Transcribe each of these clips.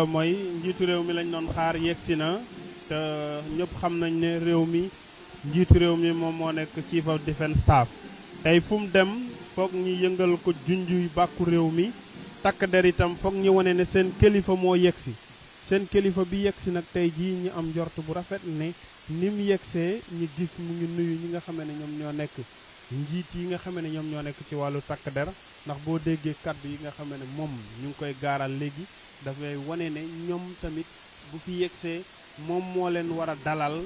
mooy njiitu réew mi lañ doon xaar yegsi na te ñëpp xam nañ ne réew mi njiitu réew mi moom moo nekk chief of defence staff tey fu mu dem foog ñu yëngal ko junjuy bàkku réew mi takk der itam foog ñu wane ne seen kilifa moo yegsi seen kilifa bi yegsi nag tey jii ñu am njort bu rafet ne ni mu yegsee ñu gis mu ngi nuyu ñi nga xam ne ñoom ñoo nekk njiit yi nga xam ne ñoom ñoo nekk ci wàllu takk der ndax boo déggee kaddu yi nga xam ne moom ñu ngi koy gaaral léegi dafay wane ne ñoom tamit bu fi yegsee moom moo leen war a dalal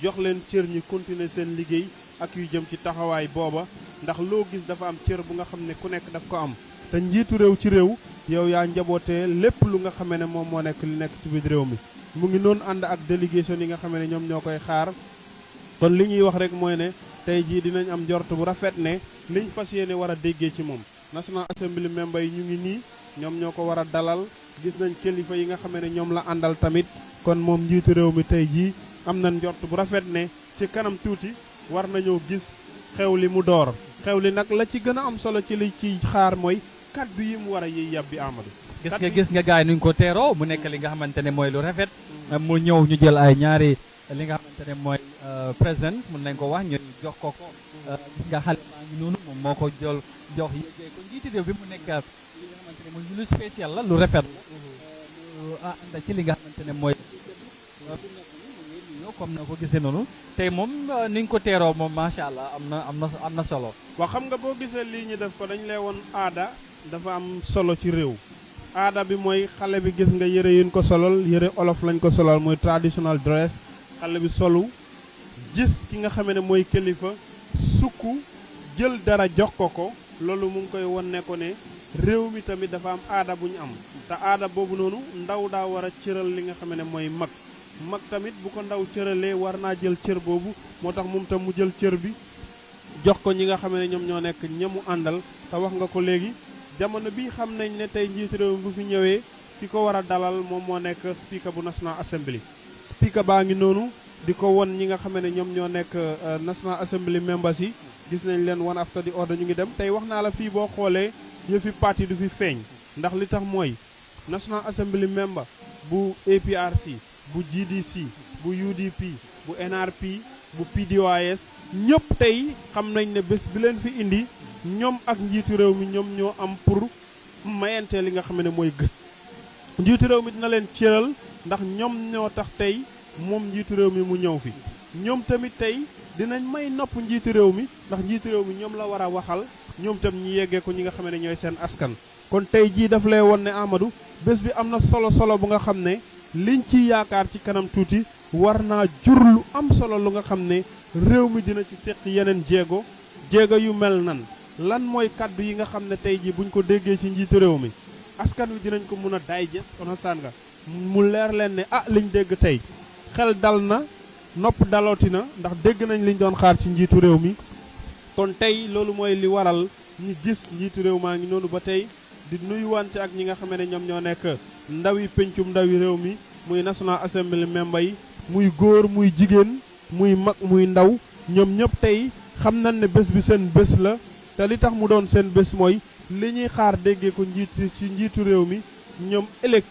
jox leen cër ñi continuer seen liggéey ak yu jëm ci taxawaay booba ndax loo gis dafa am cër bu nga xam ne ku nekk daf ko am te njiitu réew ci réew yow yaa njabootee lépp lu nga xam ne moom moo nekk li nekk ci biir réew mi mu ngi noonu ànd ak délégation yi nga xam ne ñoom ñoo koy xaar kon li ñuy wax rek mooy ne tey jii dinañ am njort bu rafet ne liñ fas yéene war a déggee ci moom National Assembly member yi ñu ngi nii ñoom ñoo ko war a dalal gis nañ kilifa yi nga xam ne ñoom la àndal tamit kon moom njiitu réew mi tey jii am na njort bu rafet ne ci kanam tuuti war nañoo gis xew li mu door xew li nag la ci gën a am solo ci li ci xaar mooy kaddu yi mu war a yiy yàbbi Amadou. gis nga gaay nuñ ko teeroo mu nekk li nga xamante ne mooy lu rafet mu ñëw ñu jël ay ñaari li nga xamante ne mooy président mun nañ ko wax ñu jox ko gis nga xale baa ngi noonu moom moo ko jël jox yéegee ko njiiti réew bi mu nekk li nga xamante ne mooy lu spécial la lu rafet la ànd ci li nga xamante ne mooy comme na ko gisee noonu tey moom niñ ko teeroo moom macha allah am na solo. waaw xam nga boo gisee lii ñu def ko dañ lay woon aada dafa am solo ci réew aada bi mooy xale bi gis nga yëre yuñ ko solal yëre olof lañ ko solal mooy traditional dress xale bi solu gis ki nga xam ne mooy kilifa sukk jël dara jox ko loolu mu ngi koy won ne ko ne réew mi tamit dafa am aada bu ñu am te aada boobu noonu ndaw daa war a cëral li nga xam ne mooy mag tamit bu ko ndaw cëralee war naa jël cër boobu moo tax moom tam mu jël cër bi jox ko ñi nga xam ne ñoom ñoo nekk ñamu àndal te wax nga ko léegi jamono bi xam nañ ne tey njiitu réew mi bu fi ñëwee ki ko war a dalal moom moo nekk speaker bu National Assembly speaker baa ngi noonu di ko won ñi nga xam ne ñoom ñoo nekk National Assembly members yi gis nañ leen one after the other ñu ngi dem tey wax naa la fii boo xoolee yëfi parti du fi feeñ ndax li tax mooy National Assembly member bu APRC bu GDC bu UDP bu NRP bu PDOIS ñëpp tey xam nañ ne bés bi leen fi indi ñoom ak njiitu réew mi ñoom ñoo am pour mayante li nga xam ne mooy gën njiitu réew mi dina leen cëral ndax ñoom ñoo tax tey moom njiitu réew mi mu ñëw fi ñoom tamit tey dinañ may nopp njiitu réew mi ndax njiitu réew mi ñoom la war a waxal ñoom tam ñi yeggee ko ñi nga xam ne ñooy seen askan kon tey jii daf lay won ne Amadou bés bi am na solo bu nga xam ne liñ ci yaakaar ci kanam tuuti war naa jur lu am solo lu nga xam ne réew mi dina ci seq yeneen jéego yu mel nan lan mooy kaddu yi nga xam ne tey jii buñ ko déggee ci njiitu réew mi askan wi dinañ ko mun a digest understand nga mu leer leen ne liñ dégg tey xel dal na nopp dalooti na ndax dégg nañ liñ doon xaar ci njiitu réew mi kon tey loolu mooy li waral ñi gis njiitu réew maa ngi noonu ba tey di nuyuwante ak ñi nga xam ne ñoom ñoo nekk ndawi pencum ndawi réew mi muy National Assembly member yi muy góor muy jigéen muy mag muy ndaw ñoom ñëpp tey xam nañ ne bés bi seen bés la te li tax mu doon seen bés mooy li ñuy xaar déggee ko ci njiitu réew mi ñoom ëllëg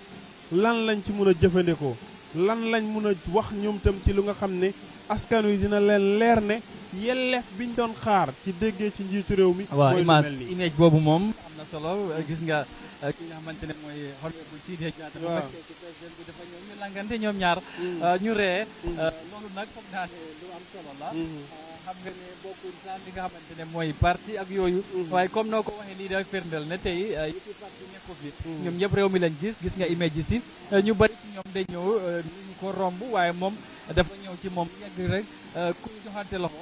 lan lañ ci mun a jëfandikoo lan lañ mun a wax ñoom tam ci lu nga xam ne askan wi dina leen leer ne yelleef biñ doon xaar ci déggee ci njiitu réew mi. waaw image boobu moom am na solo gis nga ki nga xamante ne mooy honorable Sidi Diatta moom ak ci président bi dafa ñëw ñu langante ñoom ñaar ñu ree loolu nag foog naa ne lu am solo la xam nga ne bokkul sax li nga xamante ne mooy parti ak yooyu waaye comme noo ko waxee lii da firndeel ne tey yëpp parti nekk ko fi ñoom ñëpp réew mi lañ gis nga image yi si ñu bari ci ñoom day ñëw ñu ko romb waaye moom dafa ñëw ci moom yegg rek ku joxante loxo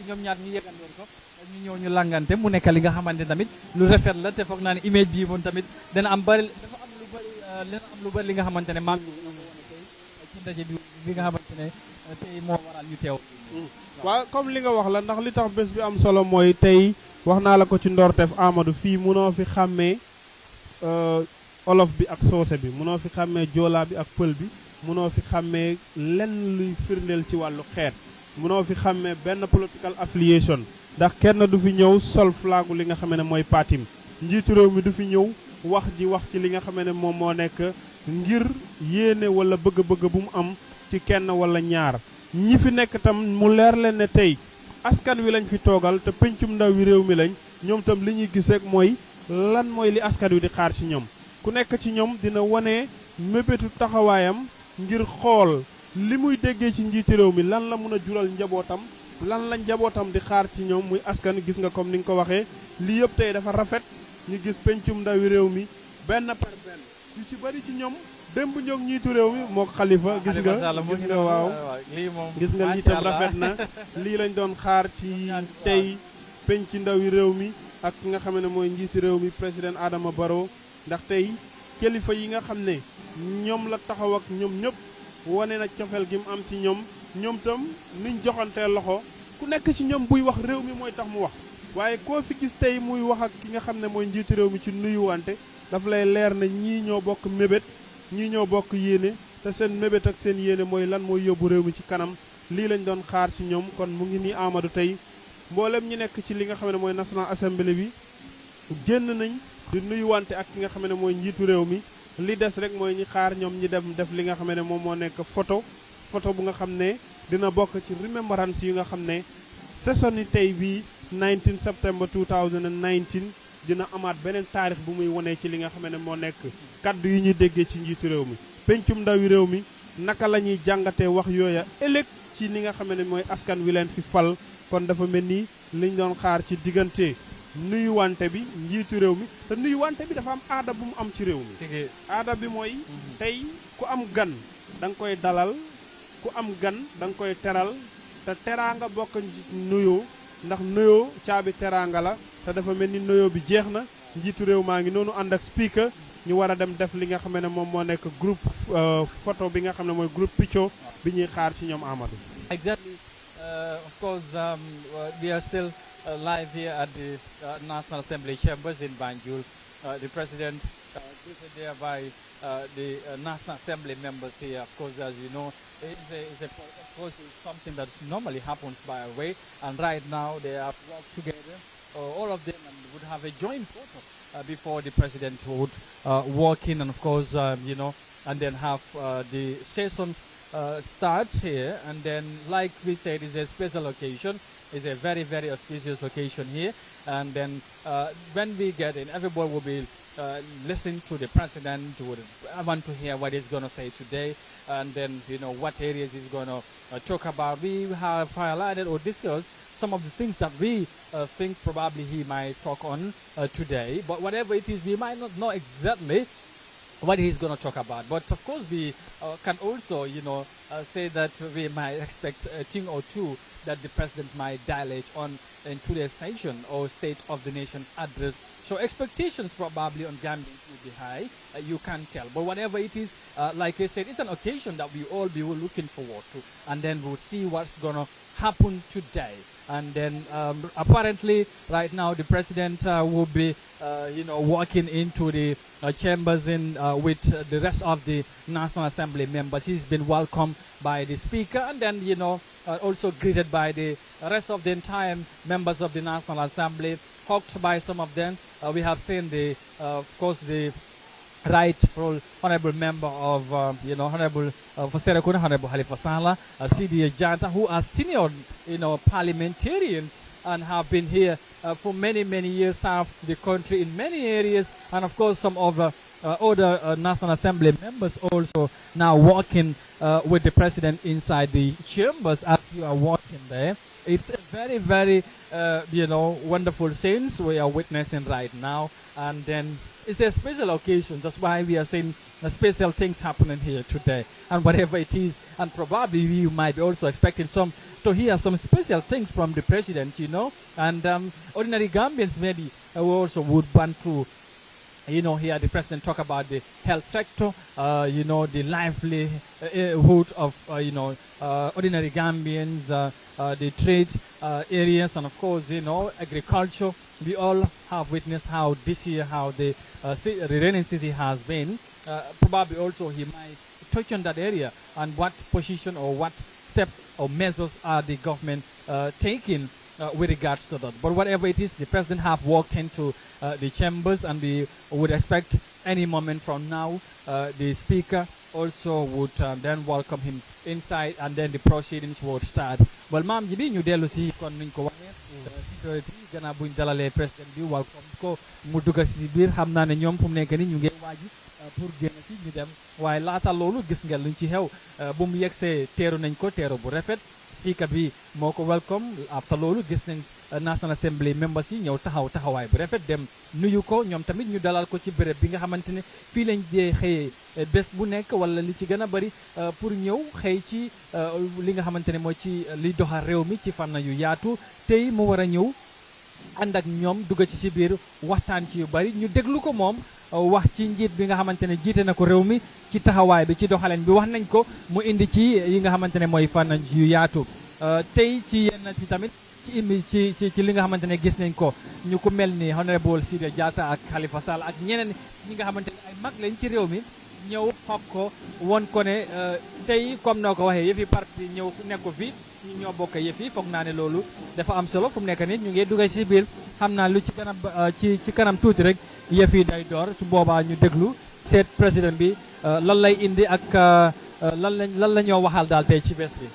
ñoom ñaar ñu yeggandoor ko ñu ñëw ñu langante mu nekk li nga xamante tamit lu rafet la te foog naa ne image bii moom tamit dana am bari dafa am lu bari li nga xamante ne maam tey ci ndaje bi nga xamante ne tey moo waral ñu teew waaw comme li nga wax la ndax li tax bés bi am solo mooy tey wax naa la ko ci ndorteef Amadou fii munoo fi xàmmee olof bi ak soose bi munoo fi xàmmee joolaa bi ak pël bi munoo fi xàmmee lenn luy firndeel ci wàllu xeet munoo fi xàmmee benn political affiliation ndax kenn du fi ñëw sol flagu li nga xam ne mooy partim njiitu réew mi du fi ñëw wax ci li nga xam ne moom moo nekk ngir yéene wala bëgg-bëgg bu mu am ci kenn wala ñaar ñi fi nekk tam mu leer leen ne tey askan wi lañ fi toogal te pencum ndaw wi réew mi lañ ñoom tam li ñuy gis rek mooy lan mooy li askan wi di xaar ci ñoom ku nekk ci ñoom dina wane mébétu taxawaayam ngir xool li muy déggee ci njiiti réew mi lan la mun a jural njabootam lan la njabootam di xaar ci ñoom muy askan gis nga comme ni nga ko waxee lii yëpp tey dafa rafet ñu gis pencum ndawi réew mi benn par benn yu ci bari ci ñoom démb ñoog njiitu réew mi moo xalifa gis nga waaw gis nga lii tam rafet na lii lañ doon xaar ci tey penc ndawi réew mi ak ki nga xam ne mooy njiitu réew mi président Adama Barrow ndax tey kilifa yi nga xam ne ñoom la taxaw ak ñoom ñëpp wane na cofeel gi mu am ci ñoom tam niñ joxantee loxo ku nekk ci ñoom buy wax réew mi mooy tax mu wax waaye koo fi gis tey muy wax ak ki nga xam ne mooy njiitu réew mi ci nuyuwante daf lay leer na ñii ñoo bokk mébét ñii ñoo bokk yéene te seen mébét ak seen yéene mooy lan mooy yóbbu réew mi ci kanam lii lañ doon xaar ci ñoom kon mu ngi nii Amadou tey mboolem ñi nekk ci li nga xam ne mooy National Assembly bi génn nañ di nuyuwante ak ki nga xam ne mooy njiitu réew mi li des rek mooy ñi xaar ñoom ñi dem def li nga xam ne moom moo nekk photo bu nga xam ne dina bokk ci remembrance yi nga xam ne session yi tey bii 19 septembre 2019 dina amaat beneen taarix bu muy wonee ci li nga xam ne moo nekk kaddu yi ñuy déggee ci njiitu réew mi pencum ndawi réew mi naka la ñuy jàngatee wax yooya ëllëg ci li nga xam ne mooy askan wi leen fi fal kon dafa mel ni liñ doon xaar ci diggante nuyuwante bi njiitu réew mi te nuyuwante bi dafa am aada bu mu am ci réew mi aada bi mooy tey ku am gan da nga koy dalal ku am gan da nga koy teral te teraanga bokk ci nuyoo ndax nuyoo caabi teraanga la te dafa mel ni nuyoo bi jeex na njiitu réew maa ngi noonu ànd ak speaker ñu war a dem def li nga xam ne moom moo nekk groupe photo bi nga xam ne mooy groupe picture bi ñuy xaar ci ñoom Amadou. Exactly. Of course, we are still live here at the National Assembly chambers in Banjul. The president greeted there by the National Assembly members here. Of course, as you know, of course, it's something that normally happens by a way. And right now, they have worked together, all of them, and would have a joint photo before the president would walk in, and of course, and then have the sessions start here. And then, like we said, it's a special occasion. It's a very, very auspicious occasion here. And then when we get in, everybody will be listening to the president. I want to hear what he's going to say today, and then what areas he's going to talk about. We have highlighted or discussed some of the things that we think probably he might talk on today. But whatever it is, we might not know exactly what he's going to talk about. But of course, we can also, say that we might expect a thing or two that the president might dilate on in today's session or State of the Nation's address. So expectations probably on Gambians will be high. You can't tell. But whatever it is, like I said, it's an occasion that we all be looking forward to. And then we'll see what's going to happen today. And then apparently right now the president will be, walking into the chambers with the rest of the National Assembly members. He's been welcomed by the speaker, and then, also greeted by the rest of the entire members of the National Assembly, hugged by some of them. We have seen of course, the rightful honorable member of, Honorable Faserakuna, Honorable Halifa Sallah, CDA Janta, who are senior, parliamentarians and have been here for many, many years, served the country in many areas, and of course some of other National Assembly members also now walking with the president inside the chambers as you are walking there. It's a very, very, wonderful scenes we are witnessing right now, and then it's a special occasion. That's why we are seeing special things happening here today, and whatever it is, and probably you might be also expecting to hear some special things from the president, and ordinary Gambians maybe who also would want to hear the president talk about the health sector, the livelihood of, ordinary Gambians, the trade areas, and of course, agriculture. We all have witnessed how this year, how the rainy season has been. Probably also he might touch on that area and what position or what steps or measures are the government taking with regards to that. But whatever it is, the president have walked into the chambers, and we would expect any moment from now, the speaker also would then welcome him inside, and then the proceedings would start. Well, maam ji bi ñu dellu si kon nuñ ko waxee security gannaaw buñ dalalee président bi welcome ko mu dugg si biir xam naa ne ñoom fu mu nekk ni ñu ngi waaji pour génn si ñu dem waaye laata loolu gis nga luñ ci xew bu mu yegsee teeru nañ ko teeru bu rafet speaker bi moo ko welcome after loolu gis nañ National Assembly members yi ñëw taxawaay bu rafet dem nuyu ko ñoom tamit ñu dalal ko ci béréb bi nga xamante ne fii lañ dee xëyee bés bu nekk wala li ci gën a bëri pour ñëw xëy ci li nga xamante ne mooy ci liy doxal réew mi ci fànn yu yaatu tey mu war a ñëw ànd ak ñoom dugg ci biir waxtaan ci yu bëri ñu déglu ko moom wax ci njiit bi nga xamante ne jiite na ko réew mi ci taxawaay bi ci doxalin bi wax nañ ko mu indi ci yi nga xamante ne mooy fànn yu yaatu tey ci yenn ci tamit ci li nga xamante ne gis nañ ko ñu ko mel ni honorable Sida Jatta ak Halifa Sallah ak ñeneen ñi nga xamante ne ay mag lañ ci réew mi ñëw xoog ko won ko ne tey comme noo ko waxee yëfi parti ñëw nekk ko fi ñu ñoo bokk yëf yi foog naa ne loolu dafa am solo fu mu nekk nit ñu ngi duggee ci biir xam naa lu ci kanam ci kanam tuuti rek yëf yi day door su boobaa ñu déglu seet président bi lan lay indi ak lan la ñoo waxal daal tey ci bés bi.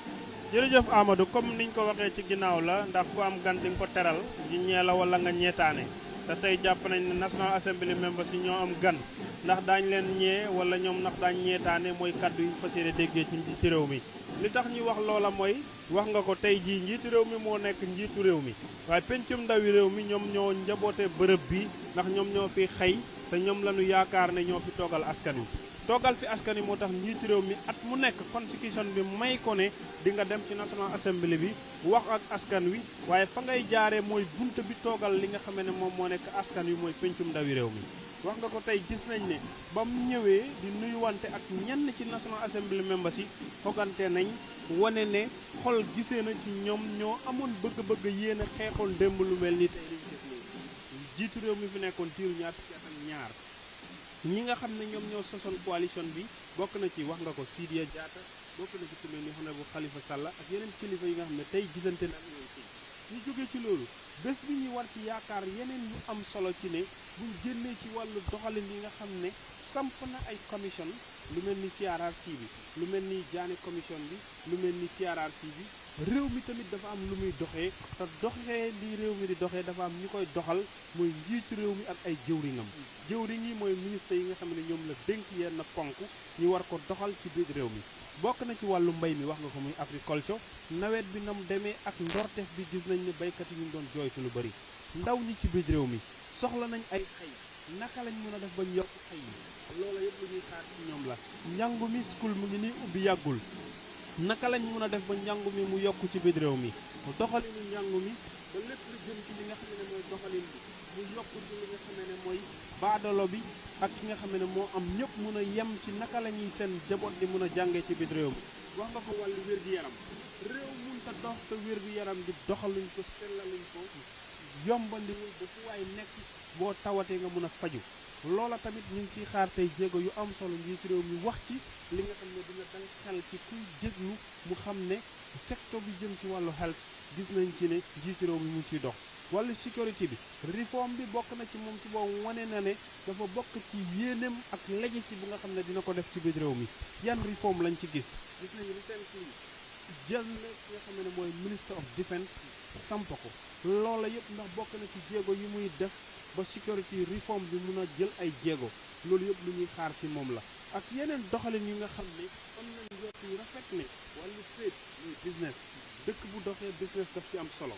jërëjëf Amadou comme niñ ko waxee ci ginnaaw la ndax ku am gan di nga ko teral ñi ñee la wala nga ñeetaane te tey jàpp nañ ne National Assembly members yi ñoo am gan ndax daañ leen ñee wala ñoom ndax daañ ñeetaane mooy kaddu yi fas yéene déggee ci réew mi li tax ñuy wax loola mooy wax nga ko tey jii njiitu réew mi moo nekk njiitu réew mi waaye pencum ndawi réew mi ñoom ñoo njaboote bërëb bi ndax ñoom ñoo fi xëy te ñoom lañu yaakaar ne ñoo fi toogal askan wi toogal fi askan wi moo tax njiitu réew mi at mu nekk constitution bi may ko ne di nga dem ci National Assembly bi wax ak askan wi waaye fa ngay jaaree mooy bunt bi toogal li nga xam ne moom moo nekk askan wi mooy pencum ndawi réew mi wax nga ko tey gis nañ ne ba mu ñëwee di nuyuwante ak ñenn ci National Assembly members yi fogante nañ wane ne xol gisee na ci ñoom ñoo amoon bëgg-bëgg yéen a xeexoon démb lu mel ni tey liñ gis nii jiitu réew mi fi nekkoon tiiru ñaar fukki at ak ñaar ñi nga xam ne ñoom ñoo sosoon coalition bi bokk na ci wax nga ko Sidia Jatta bokk na ci ku mel ni honorable Halifa Sallah ak yeneen kilifa yi nga xam ne tey gisante na ak ñoom fii ñu jógee ci loolu bés bi ñu war ci yaakaar yeneen yu am solo ci ne buñ génnee ci wàllu doxalin yi nga xam ne samp na ay commission lu mel ni CRRC bi lu mel ni Jaane commission bi lu mel ni CRRC bi réew mi tamit dafa am lu muy doxee te doxee li réew mi di doxee dafa am ñu koy doxal mooy njiitu réew mi ak ay jëwriñam jëwriñ yi mooy ministre yi nga xam ne ñoom la dénk yenn ponk ñu war ko doxal ci biir réew mi bokk na ci wàllu mbay mi wax nga ko muy agriculture nawet bi nam demee ak ndorteef bi gis nañ ne baykat yi ñu doon jooytu lu bëri ndaw ñi ci biir réew mi soxla nañ ay xëy naka lañ mën a def ba ñu yokk xëy yi loola yëpp lu ñuy xaar ci ñoom la njàngu mi school mu ngi nii ubbi yàggul naka lañ mën a def ba njàngu mi mu yokk ci biir réew mi doxalinu njàngu mi ba lépp lu jëm ci li nga xam ne mooy doxalin bi mu yokk ci li nga xam ne mooy baadolo bi ak ki nga xam ne moo am ñëpp mën a yem ci naka la ñuy seen jaboot di mën a jàngee ci biir réew mi wax nga ko wàllu wér-gi-yaram réew mun ta dox te wér-gi-yaram bi doxaluñ ko sellaluñ ko yombandiwul ba fu waay nekk boo tawatee nga mën a faju loola tamit ñu ngi ciy xaar tey jéego yu am solo njiitu réew mi wax ci li nga xam ne dina dal xel ci kuy déglu mu xam ne secteur bi jëm ci wàllu health gis nañ ci ne njiitu réew mi mu ciy dox wàllu sécurité bi réforme bi bokk na ci moom ci boobu wane na ne dafa bokk ci yéeneem ak legacy bu nga xam ne dina ko def ci biir réew mi yan réforme lañ ci gis nañu recently jël na ki nga xam ne mooy minister of defense samp ko loola yëpp ndax bokk na ci jéego yi muy def ba sécurité réforme bi mun a jël ay jéego loolu yëpp lu ñuy xaar ci moom la ak yeneen doxalin yi nga xam ne am nañ njort yu rafet ne wàllu féet muy business dëkk bu doxee business daf ci am solo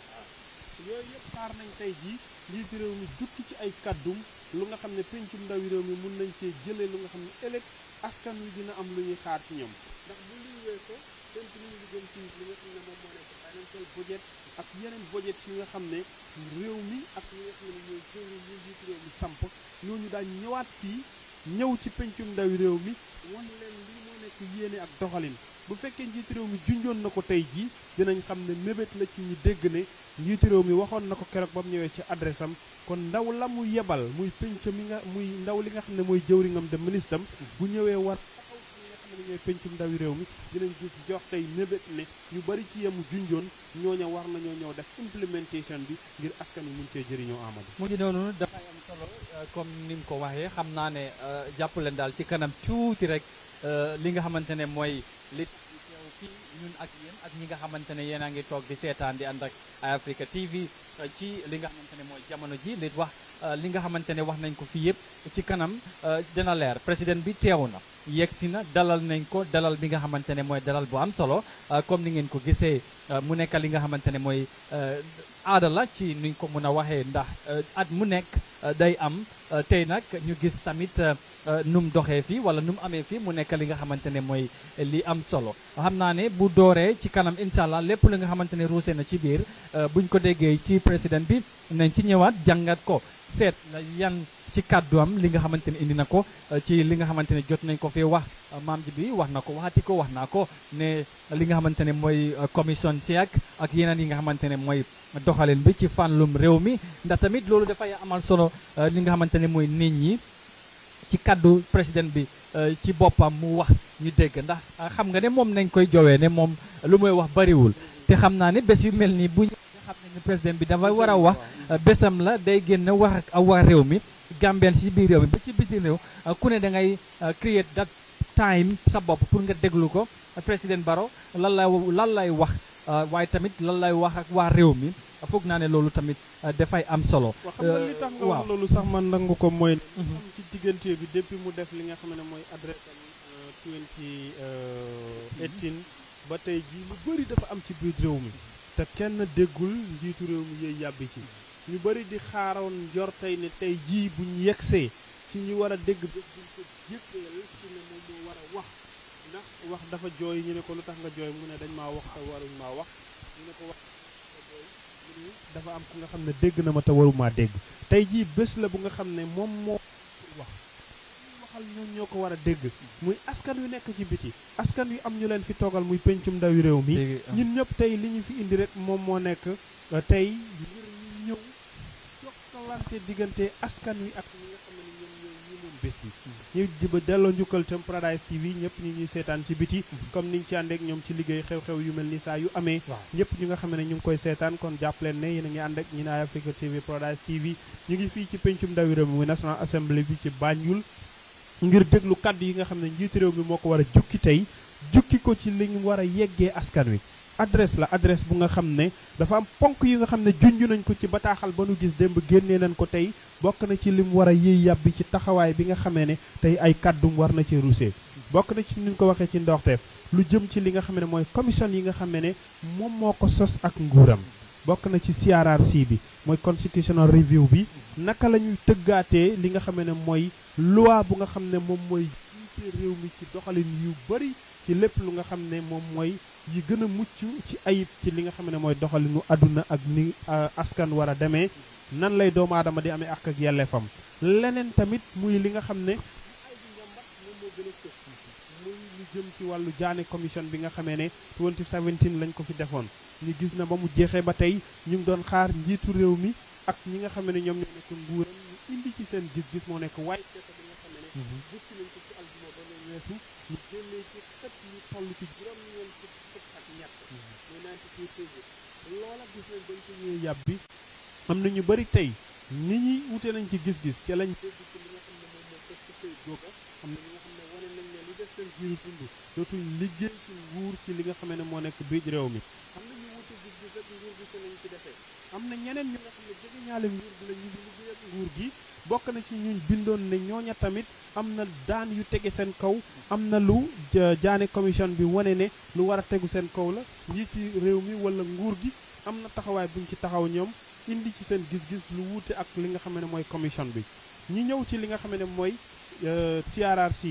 yooyu yëpp xaar nañ tey jii njiitu réew mi jukki ci ay kàddum lu nga xam ne pencum ndawi réew mi mun nañ cee jëlee lu nga xam ne ëllëg askan wi dina am lu ñuy xaar ci ñoom ndax bu luy weesoo penc ñu ngi jëm ci li nga xam ne moom moo nekk financial budget ak yeneen budget yi nga xam ne réew mi ak ñi nga xam ne ñooy jëwriñ ñu njiitu réew mi samp ñooñu daañ ñëwaat fii ñëw ci pencum ndawi réew mi wan leen lii moo nekk yéene ak doxalin bu fekkee njiitu réew mi junjoon na ko tey jii dinañ xam ne mébét la ci ñu dégg ne njiitu réew mi waxoon na ko keroog ba mu ñëwee ci adresse am kon ndaw la mu yebal muy penc mi nga muy ndaw li nga xam ne mooy jëwriñam de ministre am bu ñëwee war taxaw ci ñi nga xam ne ñooy pencum ndawi réew mi dinañ gis jox tey mébét ne ñu bari ci yemu junjoon ñooña war nañoo ñëw def implementation bi ngir askan wi mun cee jëriñoo Amadou. mu ngi noonu dafay am solo comme ni mu ko waxee xam naa ne jàpp leen daal ci kanam tuuti rek li nga xamante ne mooy li teew fii ñun ak yéen ak ñi nga xamante ne yéen a ngi toog di seetaan di ànd ak Africa TV ci li nga xamante ne mooy jamono ji li wax li nga xamante ne wax nañ ko fii yëpp ci kanam dina leer président bi teew na yegsi na dalal nañ ko dalal bi nga xamante ne mooy dalal bu am solo comme ni ngeen ko gisee mu nekk li nga xamante ne mooy aada la ci nuñ ko mën a waxee ndax at mu nekk day am tey nag ñu gis tamit num doxee fii wala num amee fii mu nekk li nga xamante ne mooy li am solo xam naa ne bu dooree ci kanam incha allah lépp li nga xamante ne ruusee na ci biir buñ ko déggee ci président bi nañ ci ñëwaat jàngat ko seet yan ci kàddu am li nga xamante ne indi na ko ci li nga xamante ne jot nañ ko fi wax maam ji bi wax na ko waxati ko wax naa ko ne li nga xamante ne mooy commission si ak yeneen yi nga xamante ne mooy doxalin bi ci fànlum réew mi ndax tamit loolu dafay amal solo li nga xamante ne mooy nit ñi ci kàddu président bi ci boppam mu wax ñu dégg ndax xam nga ne moom nañ koy jowee ne moom lu muy wax bariwul te xam naa ne bés yu mel nii bu nga xam ne président bi dafay war a wax bésam la day génn wax ak waa réew mi Gambien si biir réew mi ba ci biti réew ku ne da ngay create that time sa bopp pour nga déglu ko président Barrow lan lay wax waaye tamit lan lay wax ak waa réew mi foog naa ne loolu tamit dafay am solo. xam nga li tax nga wax loolu sax man nangu ko mooy. ci diggante bi depuis mu def li nga xam ne mooy adresse am 2018 ba tey jii lu bëri dafa am ci biir réew mi te kenn déggul njiitu réew mi yooyu yàbbi ci. ñu bëri di xaaroon jor tey ne tey jii buñ yegsee ci ñu war a dégg bés buñ ko jëkkeel ci ne moom moo war a wax ndax wax dafa jooy ñu ne ko lu tax nga jooy mu ne dañ maa wax te waruñ maa wax ñu ne ko wax dafa am ku nga xam ne dégg na ma te warumaa dégg tey jii bés la bu nga xam ne moom moo wax waxal ñoom ñoo ko war a dégg muy askan wi nekk ci biti askan wi am ñu leen fi toogal muy pencum ndawi réew mi ñun ñëpp tey li ñu fi indi rek moom moo nekk tey ngir ñu ñëw jokkalante diggante askan wi ak ñi nga xam ne ñoom ñooy ñi moom bés bi ñu di ba delloo njukkal tam Paradise TV ñëpp ñi ñuy seetaan ci biti comme niñ ci àndeek ñoom ci liggéey xew-xew yu mel ni saa yu amee ñëpp ñu nga xam ne ñu ngi koy seetaan kon jàpp leen ne yéen a ngi ànd ak ñi na Africa TV Paradise TV ñu ngi fii ci pencum ndawi réew mi muy National Assembly bi ci Banjul ngir déglu kaddu yi nga xam ne njiitu réew mi moo ko war a jukki tey jukki ko ci li ñu war a yeggee askan wi adresse la adresse bu nga xam ne dafa am ponk yi nga xam ne junj nañ ko ci bataaxal ba nu gis démb génnee nañ ko tey bokk na ci lim war a yëy yàbbi ci taxawaay bi nga xamee ne tey ay kàddum war na ci rusee bokk na ci niñ ko waxee ci ndoxteef lu jëm ci li nga xam ne mooy commission yi nga xam ne moom moo ko sos ak nguuram bokk na ci CRRC bi mooy constitutional review bi naka la ñuy tëggaatee li nga xam ne mooy loi bu nga xam ne moom mooy jiite réew mi ci doxalin yu bari ci lépp lu nga xam ne moom mooy yi gën a mucc ci ayib ci li nga xam ne mooy doxalinu àdduna ak ni askan war a demee nan lay doomu aadama di amee ak yelleefam leneen tamit muy li nga xam ne ay bi njàmbat moom moo gën a sës muy lu jëm ci wàllu jaane commission bi nga xamee ne 2017 lañ ko fi defoon ñu gis na ba mu jeexee ba tey ñu ngi doon xaar njiitu réew mi ak ñi nga xam ne ñoom ñoo nekk nguuram ñu indi ci seen gis-gis moo nekk waaye bi nga xam ne gëstu nañ ko ci aljuma ba leen weesu ñu génnee ci xët ñu toll ci juróom-ñeent fukk ak ñett muy 92 pages loola gis nañ dañ ko ñëwee yàbbi am na ñu bëri tey nit ñi wute nañ ci gis-gis ca lañ dégg ci li nga xam ne moom moo fës ci këy googa am na ñi nga xam ne wane nañ ne li def seen jiiru dund dootuñ liggéey ci nguur ci li nga xam ne moo nekk biir réew mi am na ñu wute gis-gis ak nguur gi si nañ ci defee am na ñeneen ñu nga xam ne jege ñaale nguur gi la ñu ngi liggéey ak nguur gi bokk na ci ñuñ bindoon ne ñooña tamit am na daan yu tege seen kaw am na lu jaane commission bi wane ne lu war a tegu seen kaw la njiiti réew mi wala nguur gi am na taxawaay buñ ci taxaw ñoom indi ci seen gis-gis lu wuute ak li nga xam ne mooy commission bi ñi ñëw ci li nga xam ne mooy TRRC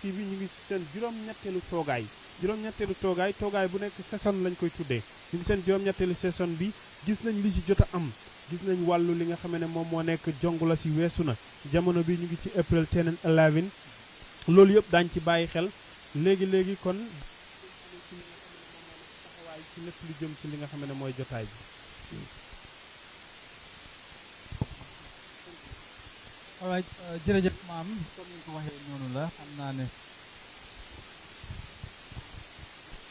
bi ñu ngi seen juróom-ñetteelu toogaay bu nekk session lañ koy tuddee ñu ngi seen juróom-ñetteelu session bi gis nañ li ci jot a am gis nañ wàllu li nga xam ne moom moo nekk jongula si weesu na jamono bi ñu ngi ci April 10 and 11 loolu yëpp daañ ci bàyyi xel léegi kon taxawaay ci lépp lu jëm ci li nga xam ne mooy jotaay bi alright jërëjëf maam comme ni ko waxee noonu la xam naa ne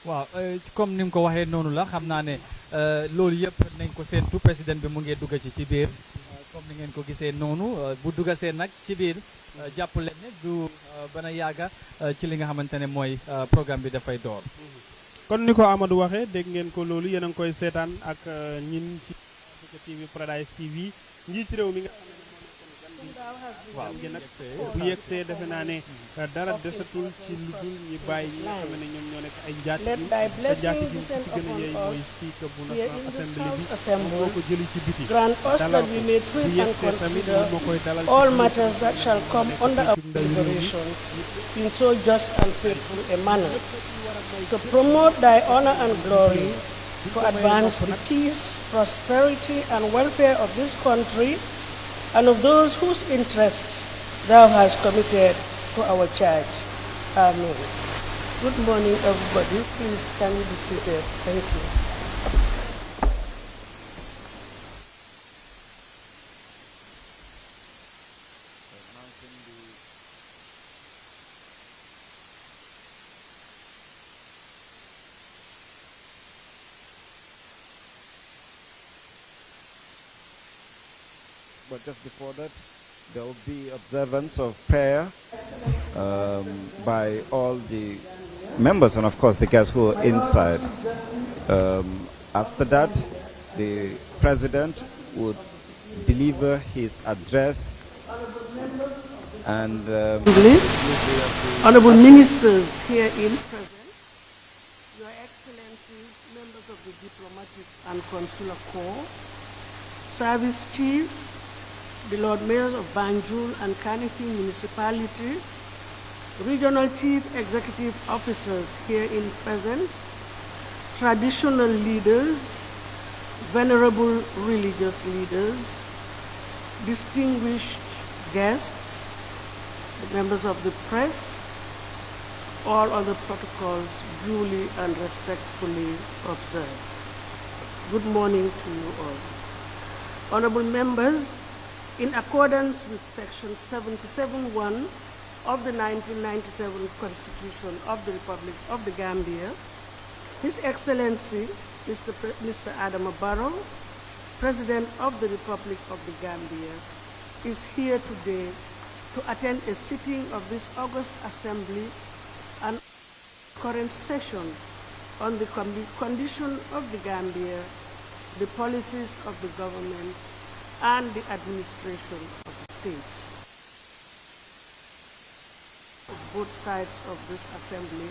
waaw comme ni mu ko waxee noonu la xam naa ne loolu yëpp nañ ko séentu président bi mu ngi dugg ci biir comme ni ngeen ko gisee noonu bu dugga see nag ci biir jàpp leen ne du bana yàgga ci li nga xamante ne mooy programme bi dafay door. kon ni ko Amadou waxee dégg ngeen ko loolu yéen a ngi koy seetaan ak ñin ci Africa TV Paradise TV njiit réew mi nga waaw gi nag bu yegsee defe naa ne dara desatul ci lu dul ñi bàyyi ñi nga xam ne ñoom ñoo nekk ay njaati ji te njaati ji ci gën a yeey mooy speaker bu National Assembly bi moo ko jëli ci biti dalal ko bu yegsee tamit moom moo koy dalal all matters that shall come under our deliberation in so just and faithful a manner to promote thy honor and glory, to advance the peace, prosperity and welfare of this country and of those whose interests thou hast committed to our charge. Amen. Good morning, everybody. Please, can you be seated? Thank you. But just before that, there will be observance of prayer by all the members and of course the guests who are inside. After that, the president would deliver his address and Honorable ministers here in present, Your Excellencies, members of the Diplomatic and Consular Corps, service chiefs, the Lord Mayors of Banjul and Kanifing Municipality, regional chief executive officers here in present, traditional leaders, venerable religious leaders, distinguished guests, members of the press, all other protocols duly and respectfully observed. Good morning to you all. Honorable members, in accordance with Section 77(1) of the 1997 Constitution of the Republic of the Gambia, His Excellency Mr. ADAMA BARROW, President of the Republic of the Gambia, is here today to attend a sitting of this August Assembly and current session on the condition of the Gambia, the policies of the government, and the administration of the states. Of both sides of this assembly,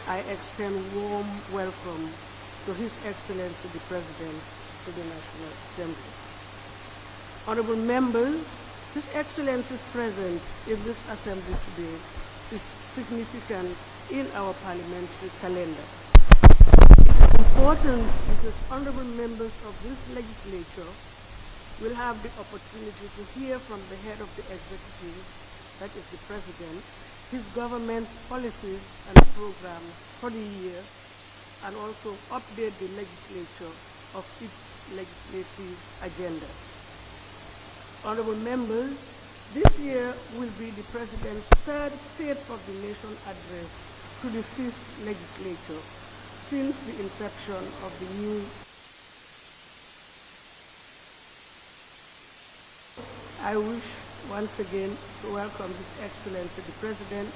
I extend warm welcome to His Excellency the President to the National Assembly. Honorable members, His Excellency's presence in this assembly today is significant in our parliamentary calendar. It is important because honorable members of this legislature will have the opportunity to hear from the head of the executive, that is the President, his government's policies and programs for the year, and also update the legislature of its legislative agenda. Honorable members, this year will be the President's third State of the Nation address to the 5th legislature since the inception of the new. I wish once again to welcome His Excellency the President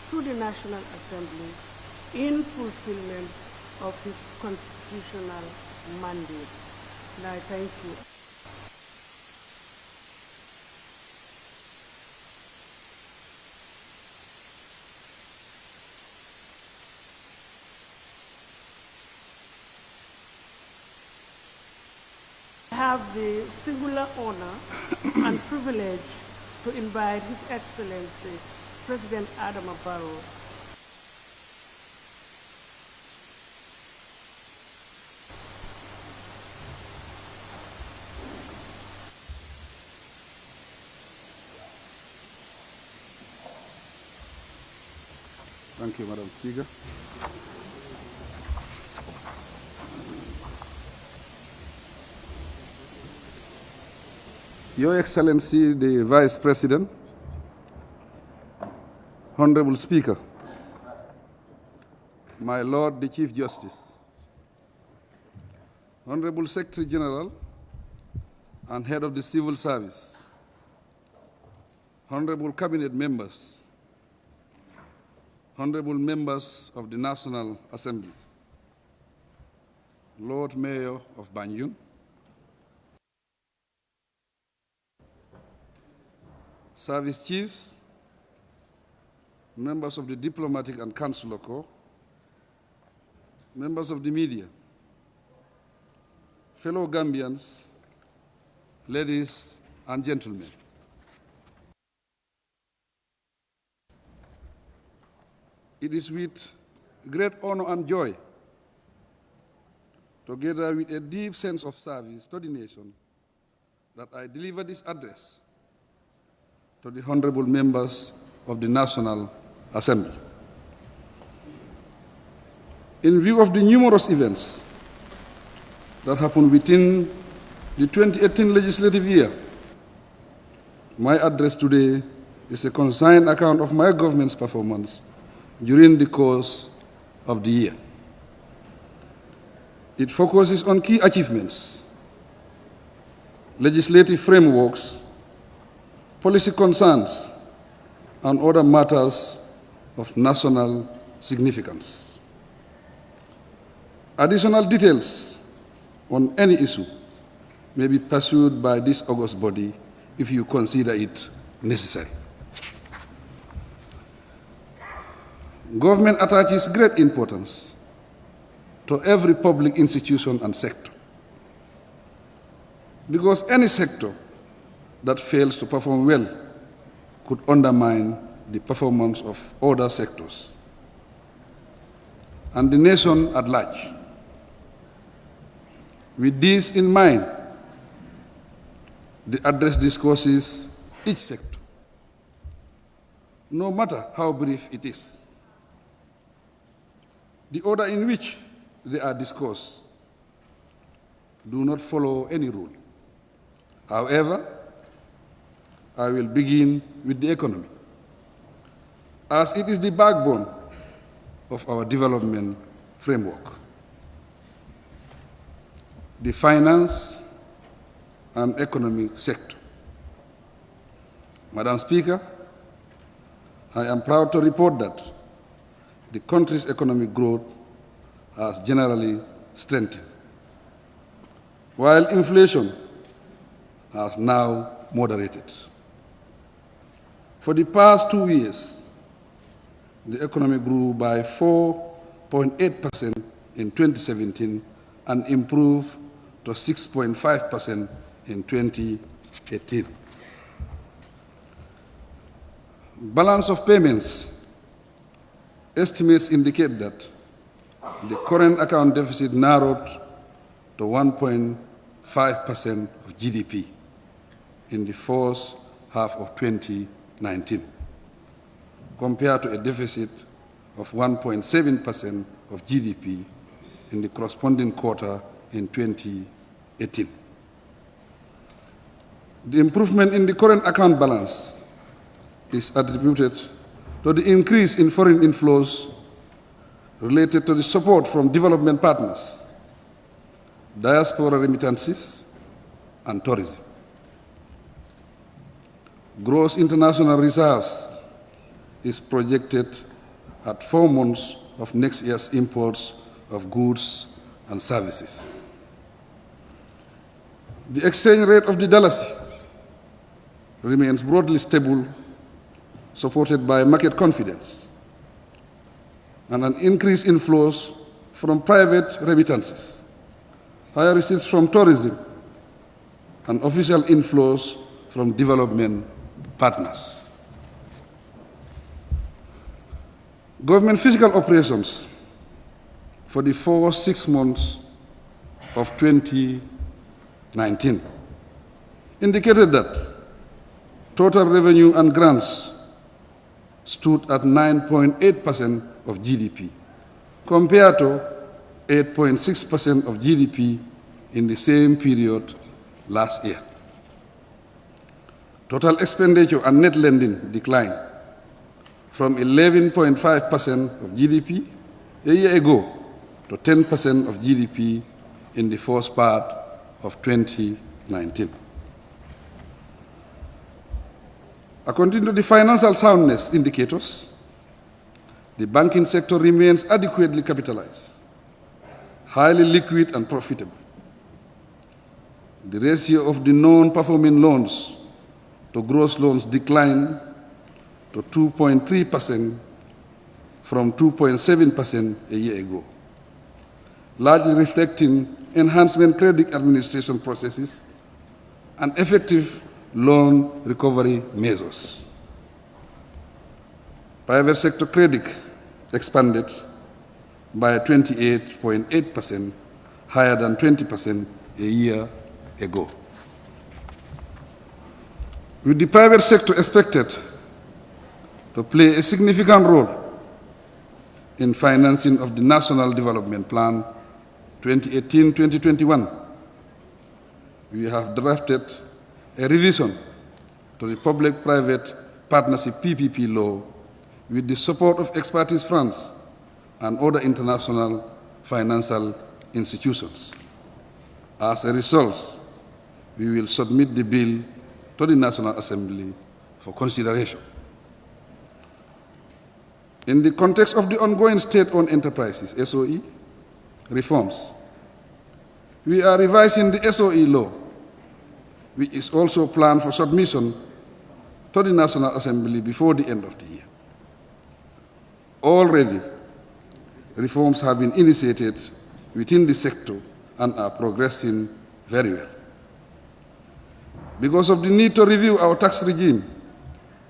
to the National Assembly in fulfillment of his constitutional mandate. And I thank you. I have the singular honor and privilege to invite His Excellency President ADAMA BARROW Thank you, Madam Speaker. Your Excellency, the Vice President, Honorable Speaker, my Lord the Chief Justice, Honorable Secretary General and Head of the Civil Service, Honorable Cabinet members, Honorable members of the National Assembly, Lord Mayor of Banjul, service chiefs, members of the diplomatic and consular corps, members of the media, fellow Gambians, ladies and gentlemen. It is with great honor and joy, together with a deep sense of service to the nation, that I deliver this address to the honorable members of the National Assembly. In view of the numerous events that happened within the 2018 legislative year, my address today is a concise account of my government's performance during the course of the year. It focuses on key achievements, legislative frameworks, policy concerns, and other matters of national significance. Additional details on any issue may be pursued by this august body if you consider it necessary. Government attaches great importance to every public institution and sector, because any sector that fails to perform well could undermine the performance of other sectors and the nation at large. With this in mind, the address discusses each sector, no matter how brief it is. The order in which they are discussed do not follow any rule. However, I will begin with the economy, as it is the backbone of our development framework. The finance and economic sector. Madam Speaker, I am proud to report that the country's economic growth has generally strengthened, while inflation has now moderated. For the past 2 years, the economy grew by 4.8% in 2017 and improved to 6.5% in 2018. Balance of payments estimates indicate that the current account deficit narrowed to 1.5% of GDP in the first half of 2019, compared to a deficit of 1.7% of GDP in the corresponding quarter in 2018. The improvement in the current account balance is attributed to the increase in foreign inflows related to the support from development partners, diaspora remittances, and tourism. Gross international reserves is projected at 4 months of next year's imports of goods and services. The exchange rate of the dollar remains broadly stable, supported by market confidence and an increase in flows from private remittances, higher receipts from tourism, and official inflows from development partners. Government physical operations for the first 6 months of 2019 indicated that total revenue and grants stood at 9.8% of GDP, compared to 8.6% of GDP in the same period last year. Total expenditure and net lending declined from 11.5% of GDP a year ago to 10% of GDP in the first part of 2019. According to the financial soundness indicators, the banking sector remains adequately capitalized, highly liquid and profitable. The ratio of the non-performing loans to gross loans declined to 2.3% from 2.7% a year ago, largely reflecting enhancement credit administration processes and effective loan recovery measures. Private sector credit expanded by 28.8%, higher than 20% a year ago. With the private sector expected to play a significant role in financing of the National Development Plan 2018-2021, we have drafted a revision to the Public-Private Partnership PPP law with the support of expertise funds and other international financial institutions. As a result, we will submit the bill to the National Assembly for consideration. In the context of the ongoing state-owned enterprises, SOE, reforms, we are revising the SOE law, which is also planned for submission to the National Assembly before the end of the year. Already, reforms have been initiated within the sector and are progressing very well. Because of the need to review our tax regime,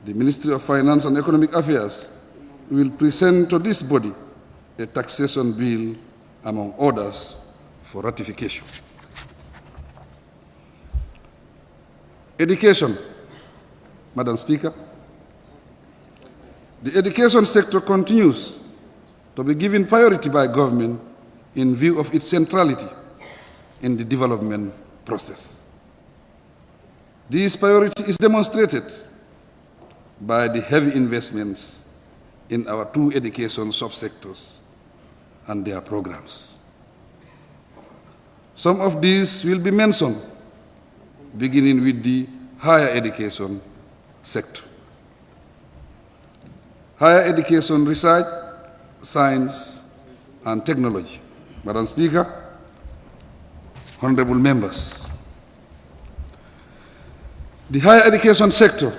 the Ministry of Finance and Economic Affairs will present to this body a taxation bill, among others, for ratification. Education, Madam Speaker. The education sector continues to be given priority by government in view of its centrality in the development process. This priority is demonstrated by the heavy investments in our two education subsectors and their programs. Some of these will be mentioned, beginning with the higher education sector. Higher education, research, science, and technology. Madam Speaker, honorable members, the higher education sector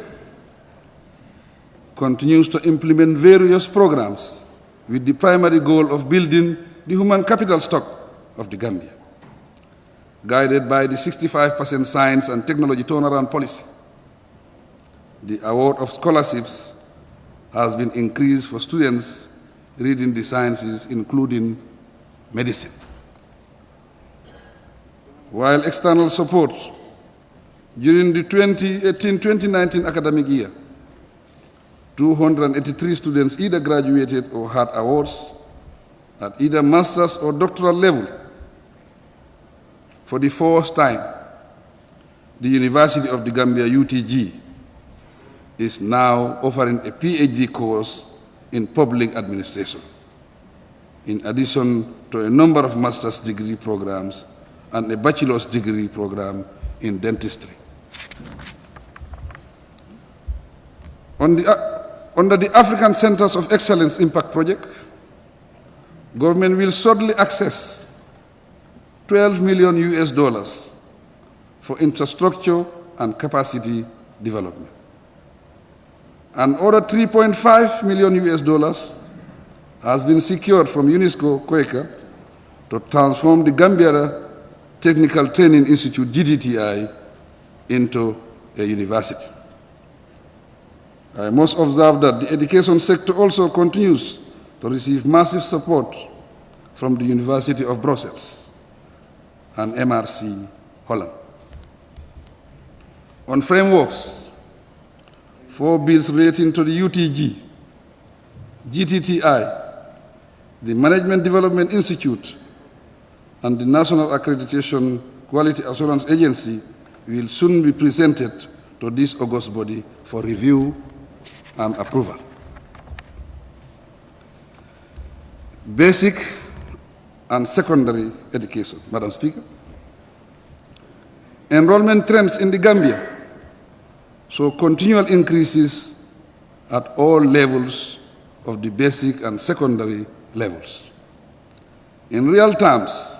continues to implement various programs with the primary goal of building the human capital stock of the Gambia, guided by the 65% science and technology turnaround policy. The award of scholarships has been increased for students reading the sciences, including medicine. While external support during the 2018-2019 academic year, 283 students either graduated or had awards at either master's or doctoral level. For the first time, the University of the Gambia, UTG, is now offering a PhD course in public administration, in addition to a number of master's degree programs and a bachelor's degree program in dentistry. Under the African Centers of Excellence Impact Project, government will shortly access $12 million US for infrastructure and capacity development. Another $3.5 million US has been secured from UNESCO Quaker to transform the Gambia Technical Training Institute, GTTI, into a university. I must observe that the education sector also continues to receive massive support from the University of Brussels and MRC Holland. On frameworks, 4 bills relating to the UTG, GTTI, the Management Development Institute, and the National Accreditation Quality Assurance Agency will soon be presented to this august body for review and approval. basic and secondary education. Madam Speaker, enrollment trends in the Gambia show continual increases at all levels of the basic and secondary levels. In real terms,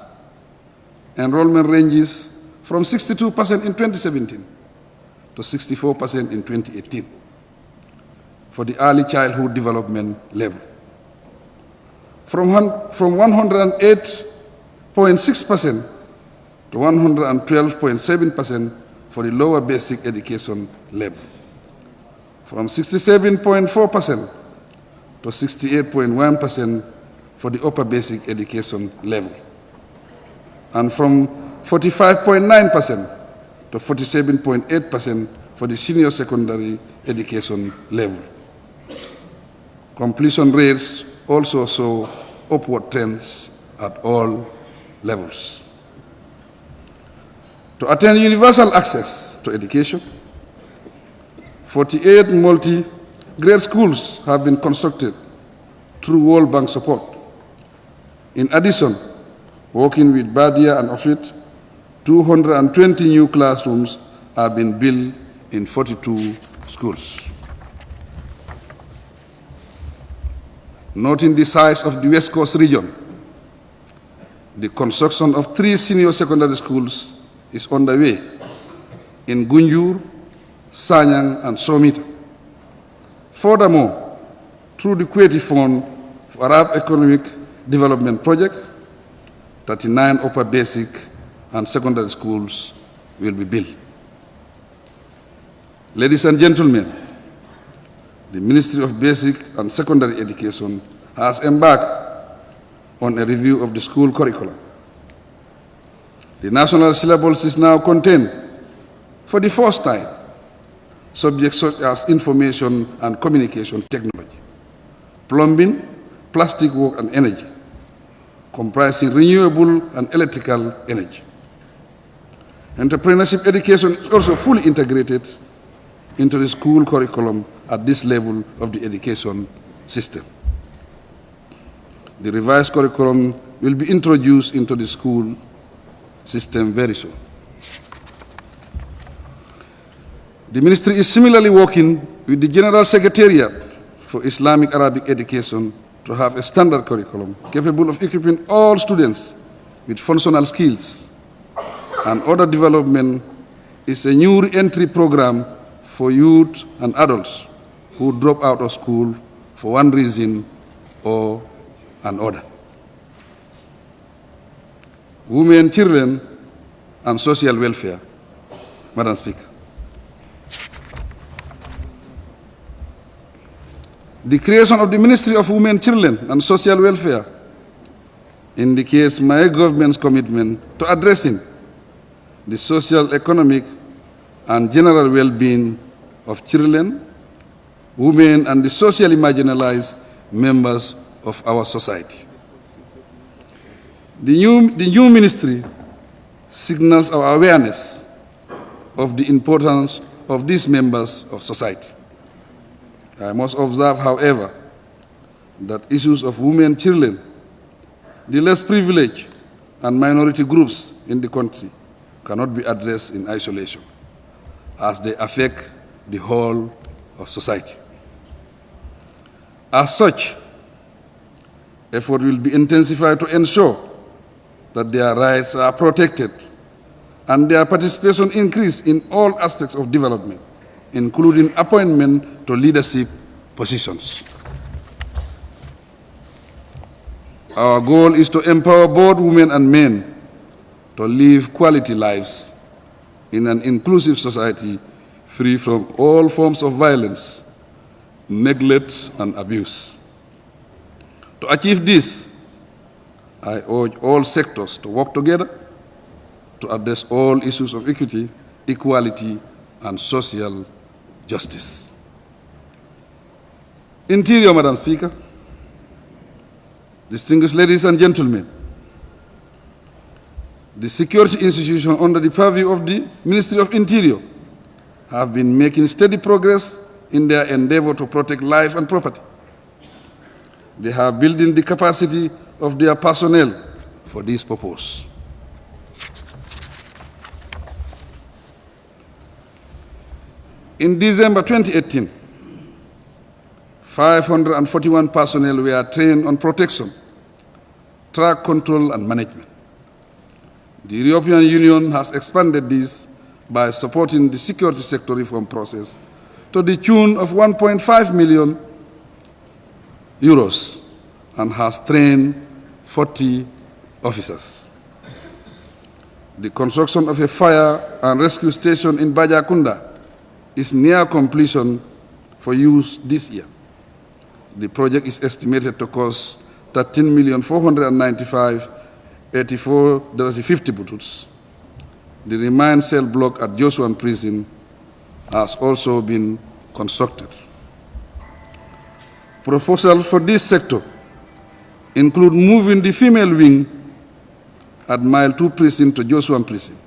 enrollment ranges from 62% in 2017 to 64% in 2018 for the early childhood development level. From 108.6% to 112.7% for the lower basic education level. From 67.4% to 68.1% for the upper basic education level. And from 45.9% to 47.8% for the senior secondary education level. Completion rates also show upward trends at all levels. To attain universal access to education, 48 multi-grade schools have been constructed through World Bank support. In addition, working with Badia and Ofit, 220 new classrooms have been built in 42 schools. Noting the size of the West Coast region, the construction of 3 senior secondary schools is underway in Gunjur, Sanyang, and Somita. Furthermore, through the Kuwaiti Fund for Arab Economic Development Project, 39 upper basic and secondary schools will be built. Ladies and gentlemen, the Ministry of Basic and Secondary Education has embarked on a review of the school curriculum. The national syllabus is now contained, for the first time, subjects such as information and communication technology, plumbing, plastic work and energy, comprising renewable and electrical energy. Entrepreneurship education is also fully integrated into the school curriculum at this level of the education system. The revised curriculum will be introduced into the school system very soon. The ministry is similarly working with the General Secretariat for Islamic Arabic Education to have a standard curriculum capable of equipping all students with functional skills. And other development is a new re-entry program for youth and adults who drop out of school for one reason or another. Women, children, and social welfare. Madam Speaker. The creation of the Ministry of Women, Children, and Social Welfare indicates my government's commitment to addressing the social, economic, and general well-being of children, women, and the socially marginalized members of our society. The new ministry signals our awareness of the importance of these members of society. I must observe, however, that issues of women, children, the less privileged, and minority groups in the country cannot be addressed in isolation, as they affect the whole of society. As such, effort will be intensified to ensure that their rights are protected and their participation increased in all aspects of development, including appointment to leadership positions. Our goal is to empower both women and men to live quality lives in an inclusive society free from all forms of violence, neglect, and abuse. To achieve this, I urge all sectors to work together to address all issues of equity, equality, and social justice. Interior, Madam Speaker, distinguished ladies and gentlemen, the security institutions under the purview of the Ministry of Interior have been making steady progress in their endeavor to protect life and property. They have built in the capacity of their personnel for this purpose. In December 2018, 541 personnel were trained on protection, track control, and management. The European Union has expanded this by supporting the security sector reform process to the tune of 1.5 million euros and has trained 40 officers. The construction of a fire and rescue station in Bajakunda is near completion for use this year. The project is estimated to cost $13,495,084.50 bututs. The remand cell block at Joshua Prison has also been constructed. Proposals for this sector include moving the female wing at Mile 2 Prison to Joshua Prison.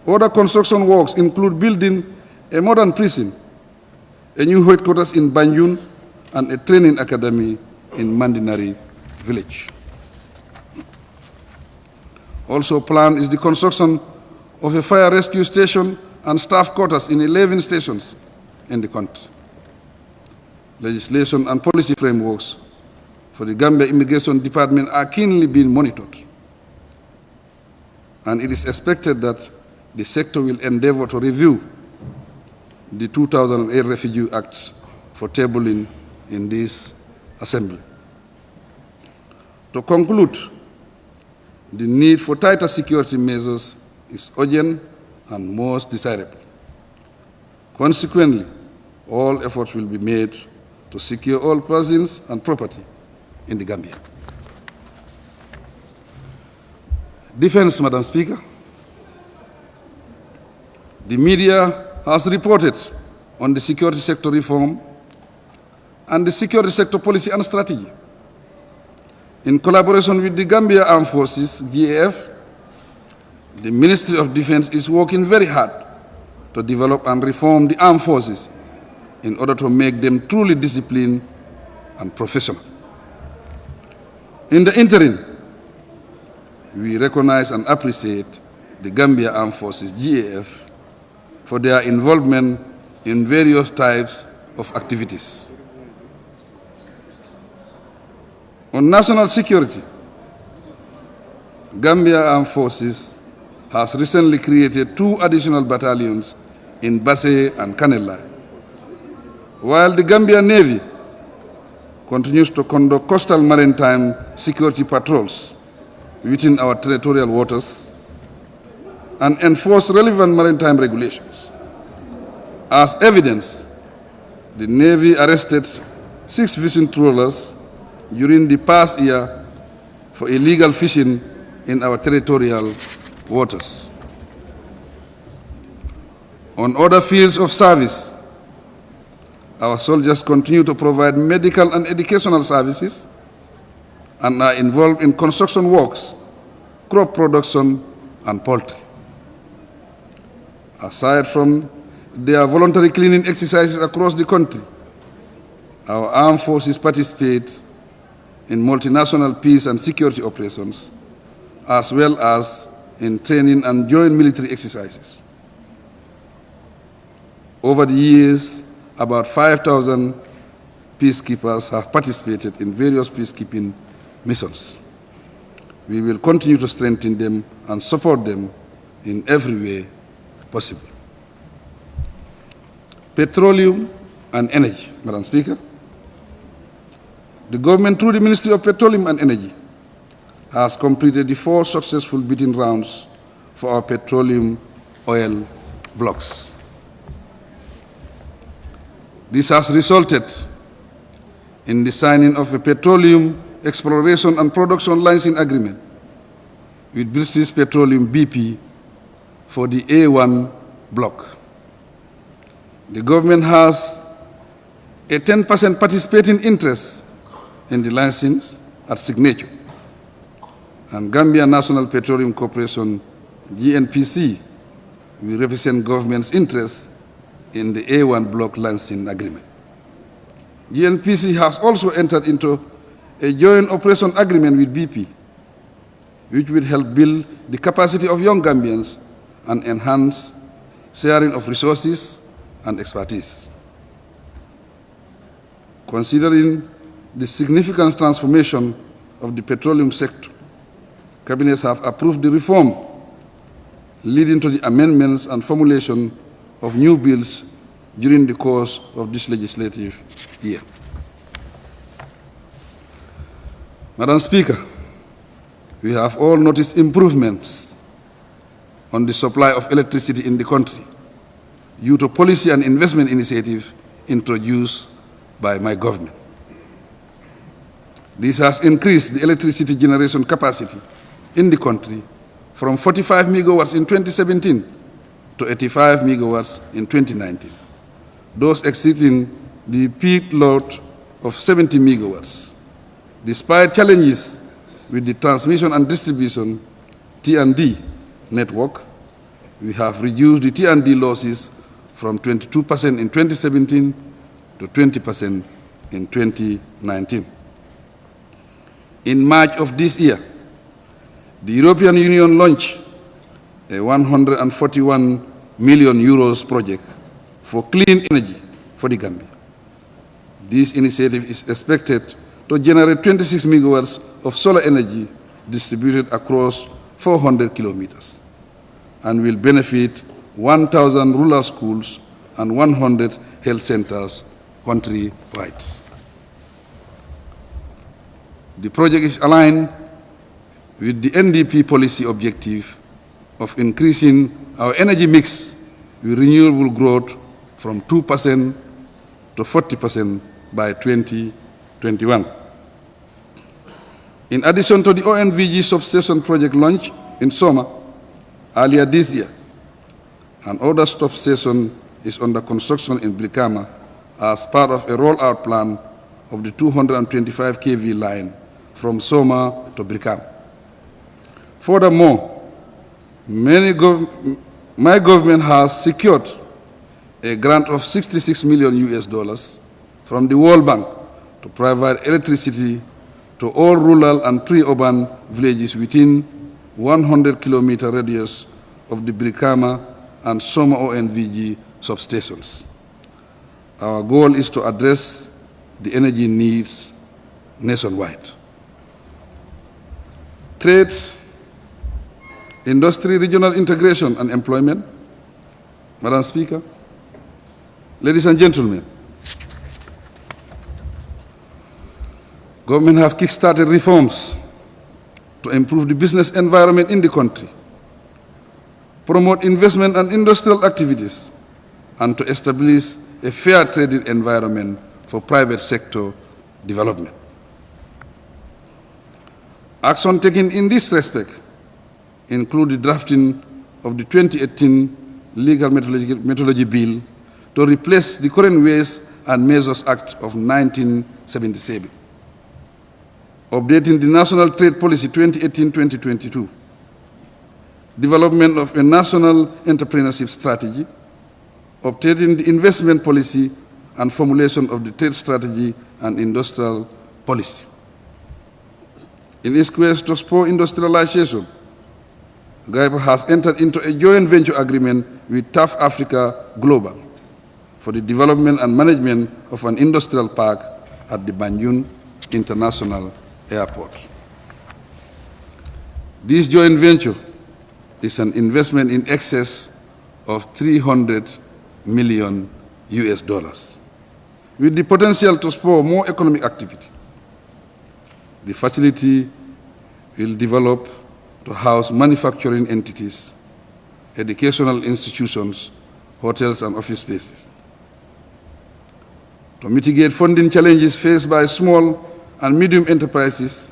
Other construction works include building a modern prison, a new headquarters in Banjul, and a training academy in Mandinari village. Also planned is the construction of a fire rescue station and staff quarters in 11 stations in the country. Legislation and policy frameworks for the Gambia Immigration Department are keenly being monitored. And it is expected that the sector will endeavor to review the 2008 Refugee Act for tabling in this assembly. To conclude, the need for tighter security measures is urgent and most desirable. Consequently, all efforts will be made to secure all persons and property in the Gambia. Defense, Madam Speaker. The media has reported on the security sector reform and the security sector policy and strategy. In collaboration with the Gambia Armed Forces, GAF, the Ministry of Defense is working very hard to develop and reform the armed forces in order to make them truly disciplined and professional. In the interim, we recognize and appreciate the Gambia Armed Forces, GAF, for their involvement in various types of activities. On national security, Gambia Armed Forces has recently created 2 additional battalions in Basse and Kanela, while the Gambia Navy continues to conduct coastal maritime security patrols within our territorial waters and enforce relevant maritime regulations. As evidence, the Navy arrested 6 fishing trawlers during the past year for illegal fishing in our territorial waters. On other fields of service, our soldiers continue to provide medical and educational services and are involved in construction works, crop production, and poultry. Aside from their voluntary cleaning exercises across the country, our armed forces participate in multinational peace and security operations, as well as in training and joint military exercises. Over the years, about 5,000 peacekeepers have participated in various peacekeeping missions. We will continue to strengthen them and support them in every way possible. Petroleum and energy, Madam Speaker. The government, through the Ministry of Petroleum and Energy, has completed the 4 successful bidding rounds for our petroleum oil blocks. This has resulted in the signing of a petroleum exploration and production licensing agreement with British Petroleum BP for the A1 block. The government has a 10% participating interest in the license at signature, and Gambia National Petroleum Corporation, GNPC, will represent government's interest in the A1 block licensing agreement. GNPC has also entered into a joint operation agreement with BP, which will help build the capacity of young Gambians and enhance sharing of resources and expertise. Considering the significant transformation of the petroleum sector, Cabinets have approved the reform leading to the amendments and formulation of new bills during the course of this legislative year. Madam Speaker, we have all noticed improvements on the supply of electricity in the country due to policy and investment initiatives introduced by my government. This has increased the electricity generation capacity in the country from 45 megawatts in 2017 to 85 megawatts in 2019, thus exceeding the peak load of 70 megawatts. Despite challenges with the transmission and distribution T&D network, we have reduced the T&D losses from 22% in 2017 to 20% in 2019. In March of this year, the European Union launched a 141 million euros project for clean energy for the Gambia. This initiative is expected to generate 26 megawatts of solar energy distributed across 400 kilometers and will benefit 1,000 rural schools and 100 health centers countrywide. The project is aligned with the NDP policy objective of increasing our energy mix with renewable growth from 2% to 40% by 2021. In addition to the ONVG substation project launch in summer earlier this year, another substation is under construction in Brikama as part of a rollout plan of the 225 kV line from Soma to Brikama. Furthermore, my government has secured a grant of $66 million from the World Bank to provide electricity to all rural and pre-urban villages within 100-kilometer radius of the Brikama and Soma ONVG substations. Our goal is to address the energy needs nationwide. Trade, industry, regional integration, and employment. Madam Speaker, ladies and gentlemen, government have kick-started reforms to improve the business environment in the country, promote investment and industrial activities, and to establish a fair trading environment for private sector development. Action taken in this respect include the drafting of the 2018 Legal Methodology Bill to replace the current Ways and Measures Act of 1977, updating the National Trade Policy 2018-2022, development of a national entrepreneurship strategy, updating the investment policy and formulation of the trade strategy and industrial policy. In its quest to spur industrialization, GAIPA has entered into a joint venture agreement with TAF Africa Global for the development and management of an industrial park at the Banjul International Airport. This joint venture is an investment in excess of $300 million with the potential to spur more economic activity. The facility will develop to house manufacturing entities, educational institutions, hotels, and office spaces. To mitigate funding challenges faced by small and medium enterprises,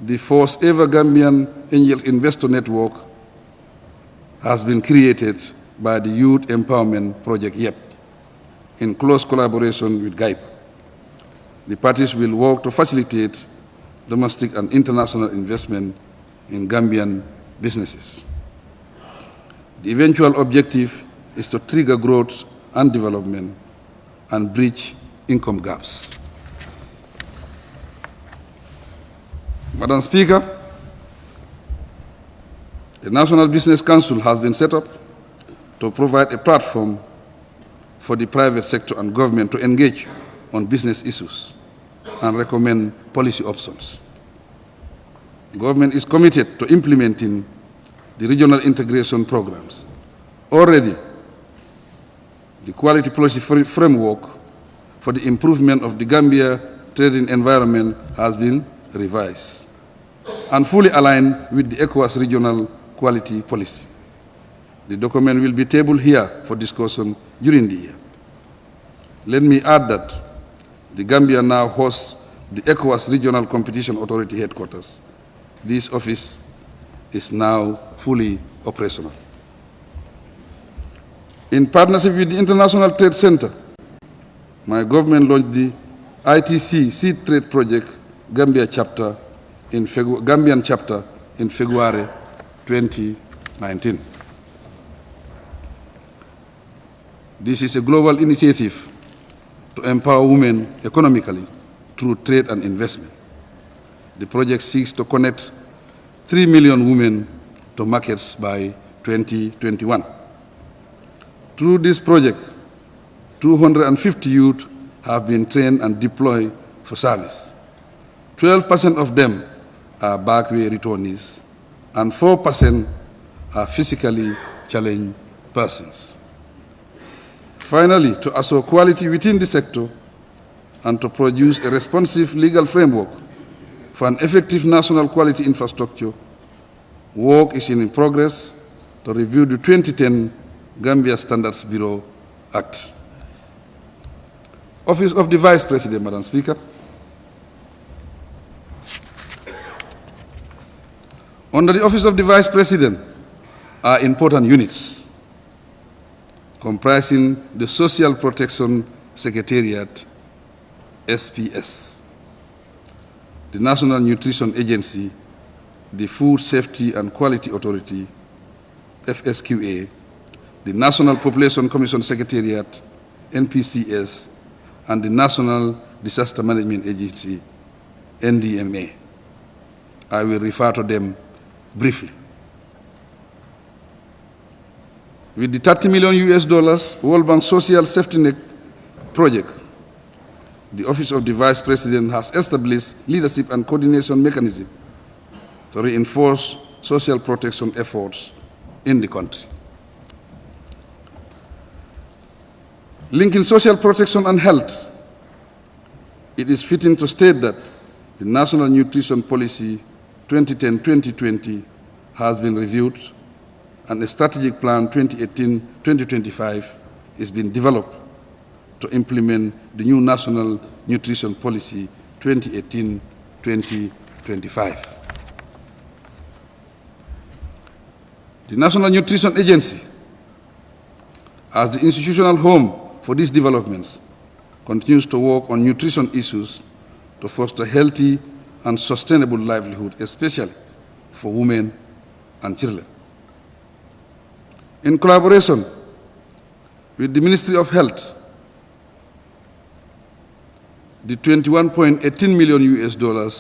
the first ever Gambian Angel Investor Network has been created by the Youth Empowerment Project YEP in close collaboration with GAIPA. The parties will work to facilitate domestic and international investment in Gambian businesses. The eventual objective is to trigger growth and development and bridge income gaps. Madam Speaker, the National Business Council has been set up to provide a platform for the private sector and government to engage on business issues and recommend policy options. Government is committed to implementing the regional integration programs. Already, the quality policy framework for the improvement of the Gambia trading environment has been revised and fully aligned with the ECOWAS regional quality policy. The document will be tabled here for discussion during the year. Let me add that the Gambia now hosts the ECOWAS Regional Competition Authority headquarters. This office is now fully operational. In partnership with the International Trade Center, my government launched the ITC Seed Trade Project Gambian chapter in February 2019. This is a global initiative to empower women economically through trade and investment. The project seeks to connect 3 million women to markets by 2021. Through this project, 250 youth have been trained and deployed for service. 12% of them are backway returnees, and 4% are physically challenged persons. Finally, to assure quality within the sector and to produce a responsive legal framework for an effective national quality infrastructure, work is in progress to review the 2010 Gambia Standards Bureau Act. Office of the Vice President, Madam Speaker. Under the Office of the Vice President are important units comprising the Social Protection Secretariat, SPS, the National Nutrition Agency, the Food Safety and Quality Authority, FSQA, the National Population Commission Secretariat, NPCS, and the National Disaster Management Agency, NDMA. I will refer to them briefly. With the $30 million World Bank Social Safety Net project, the Office of the Vice President has established leadership and coordination mechanism to reinforce social protection efforts in the country. Linking social protection and health, it is fitting to state that the National Nutrition Policy 2010-2020 has been reviewed, and a strategic plan 2018-2025 is being developed to implement the new National Nutrition Policy 2018-2025. The National Nutrition Agency, as the institutional home for these developments, continues to work on nutrition issues to foster healthy and sustainable livelihood, especially for women and children. In collaboration with the Ministry of Health, the $21.18 million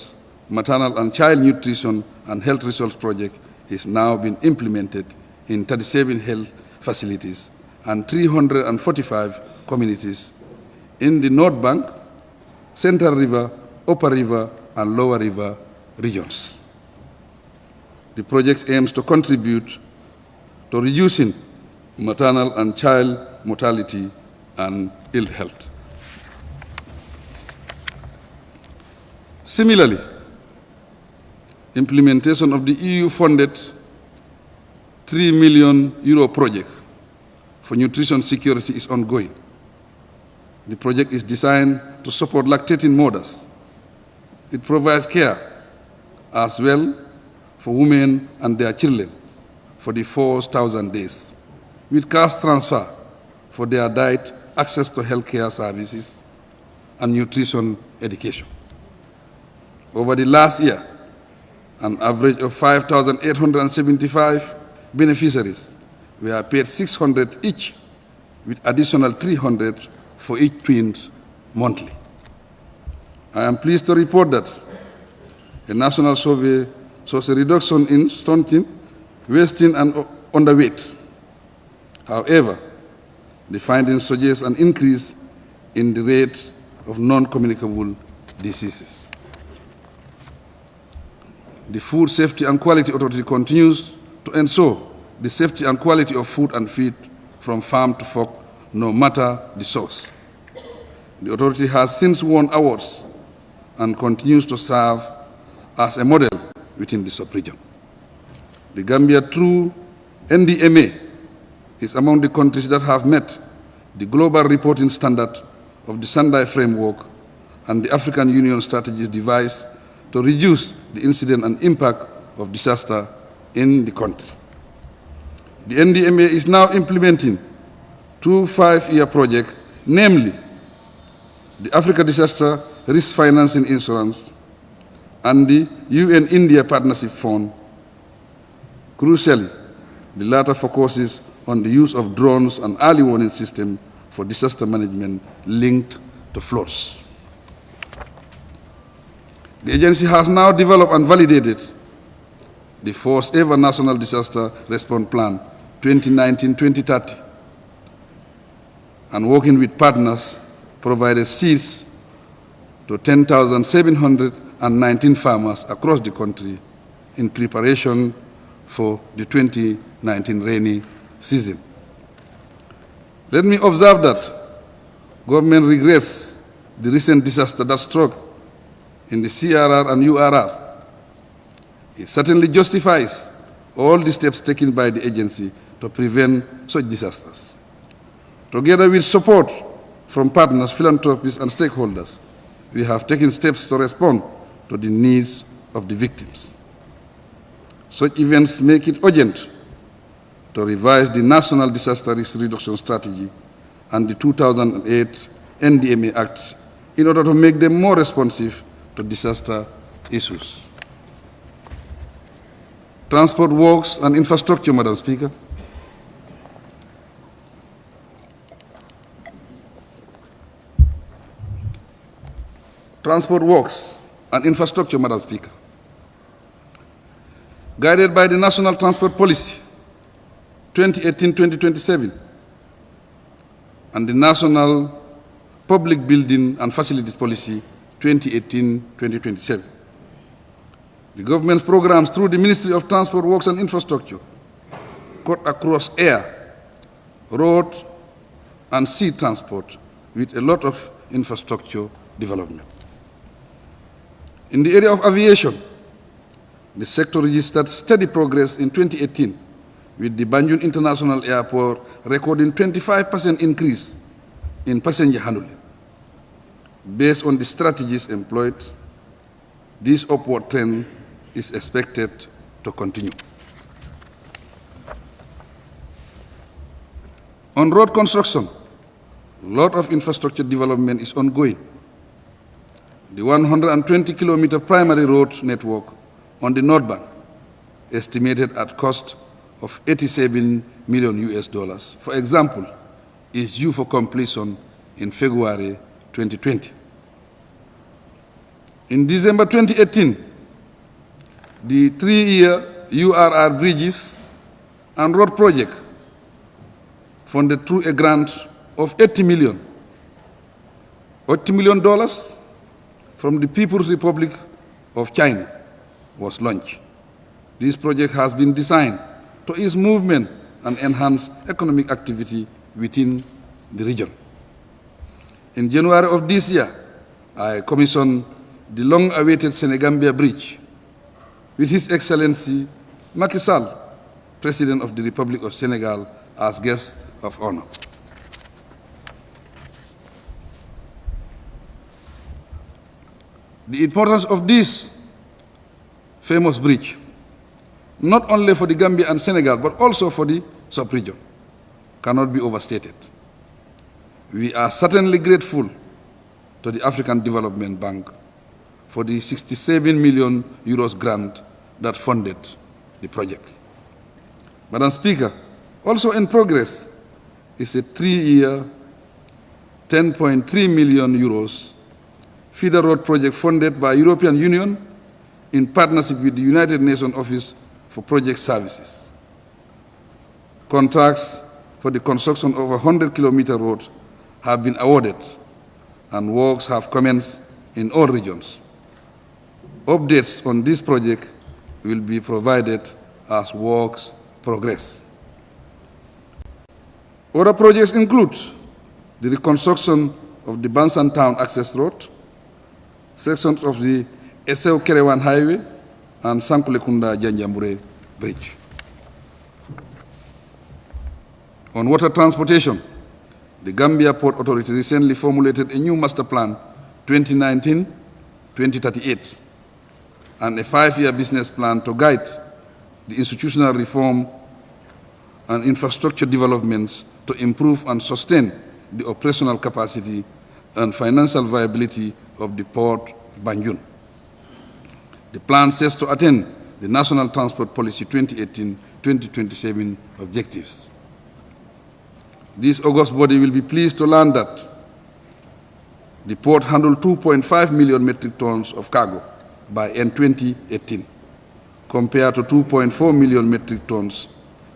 Maternal and Child Nutrition and Health Resource Project is now being implemented in 37 health facilities and 345 communities in the North Bank, Central River, Upper River, and Lower River regions. The project aims to contribute to reducing maternal and child mortality and ill health. Similarly, implementation of the EU-funded €3 million project for nutrition security is ongoing. The project is designed to support lactating mothers. It provides care as well for women and their children for the 4,000 days, with cash transfer for their diet, access to healthcare services, and nutrition education. Over the last year, an average of 5,875 beneficiaries were paid $600 each, with additional $300 for each twin monthly. I am pleased to report that a national survey shows a reduction in stunting, wasting, and underweight. However, the findings suggest an increase in the rate of non-communicable diseases. The Food Safety and Quality Authority continues to ensure the safety and quality of food and feed from farm to fork, no matter the source. The authority has since won awards and continues to serve as a model within the sub-region. The Gambia, through NDMA, is among the countries that have met the global reporting standard of the Sendai framework and the African Union strategies devised to reduce the incidence and impact of disaster in the country. The NDMA is now implementing 2 5-year projects, namely the Africa Disaster Risk Financing Insurance and the UN-India Partnership Fund. Crucially, the latter focuses on the use of drones and early warning systems for disaster management linked to floods. The agency has now developed and validated the first ever National Disaster Response Plan 2019-2030, and working with partners, provided seeds to 10,719 farmers across the country in preparation for the 2019 rainy season. Let me observe that government regrets the recent disaster that struck in the CRR and URR. It certainly justifies all the steps taken by the agency to prevent such disasters. Together with support from partners, philanthropists, and stakeholders, we have taken steps to respond to the needs of the victims. Such events make it urgent to revise the National Disaster Risk Reduction Strategy and the 2008 NDMA Act in order to make them more responsive to disaster issues. Transport, works, and infrastructure, Madam Speaker. Transport, works, and infrastructure, Madam Speaker. Guided by the National Transport Policy 2018-2027 and the National Public Building and Facilities Policy 2018-2027. The government's programs through the Ministry of Transport, Works and Infrastructure cut across air, road, and sea transport with a lot of infrastructure development. In the area of aviation, the sector registered steady progress in 2018, with the Banjul International Airport recording 25% increase in passenger handling. Based on the strategies employed, this upward trend is expected to continue. On road construction, a lot of infrastructure development is ongoing. The 120-kilometer primary road network on the North Bank, estimated at cost of $87 million, for example, is due for completion in February 2020. In December 2018, the 3-year URR bridges and road project, funded through a grant of $80 million from the People's Republic of China, was launched. This project has been designed to ease movement and enhance economic activity within the region. In January of this year, I commissioned the long-awaited Senegambia Bridge with His Excellency Macky Sall, President of the Republic of Senegal, as guest of honor. The importance of this famous bridge, not only for the Gambia and Senegal, but also for the sub-region, cannot be overstated. We are certainly grateful to the African Development Bank for the €67 million grant that funded the project. Madam Speaker, also in progress is a 3-year 10.3 million euros feeder road project funded by European Union in partnership with the United Nations Office for Project Services. Contracts for the construction of a 100-kilometer road have been awarded and works have commenced in all regions. Updates on this project will be provided as works progress. Other projects include the reconstruction of the Bansan Town Access Road, sections of the Essew-Kerewan Highway, and Sankulekunda-Janjambure Bridge. On water transportation, the Gambia Port Authority recently formulated a new master plan 2019-2038 and a 5-year business plan to guide the institutional reform and infrastructure developments to improve and sustain the operational capacity and financial viability of the Port Banjul. The plan sets to attain the National Transport Policy 2018-2027 objectives. This august body will be pleased to learn that the port handled 2.5 million metric tons of cargo by end 2018, compared to 2.4 million metric tons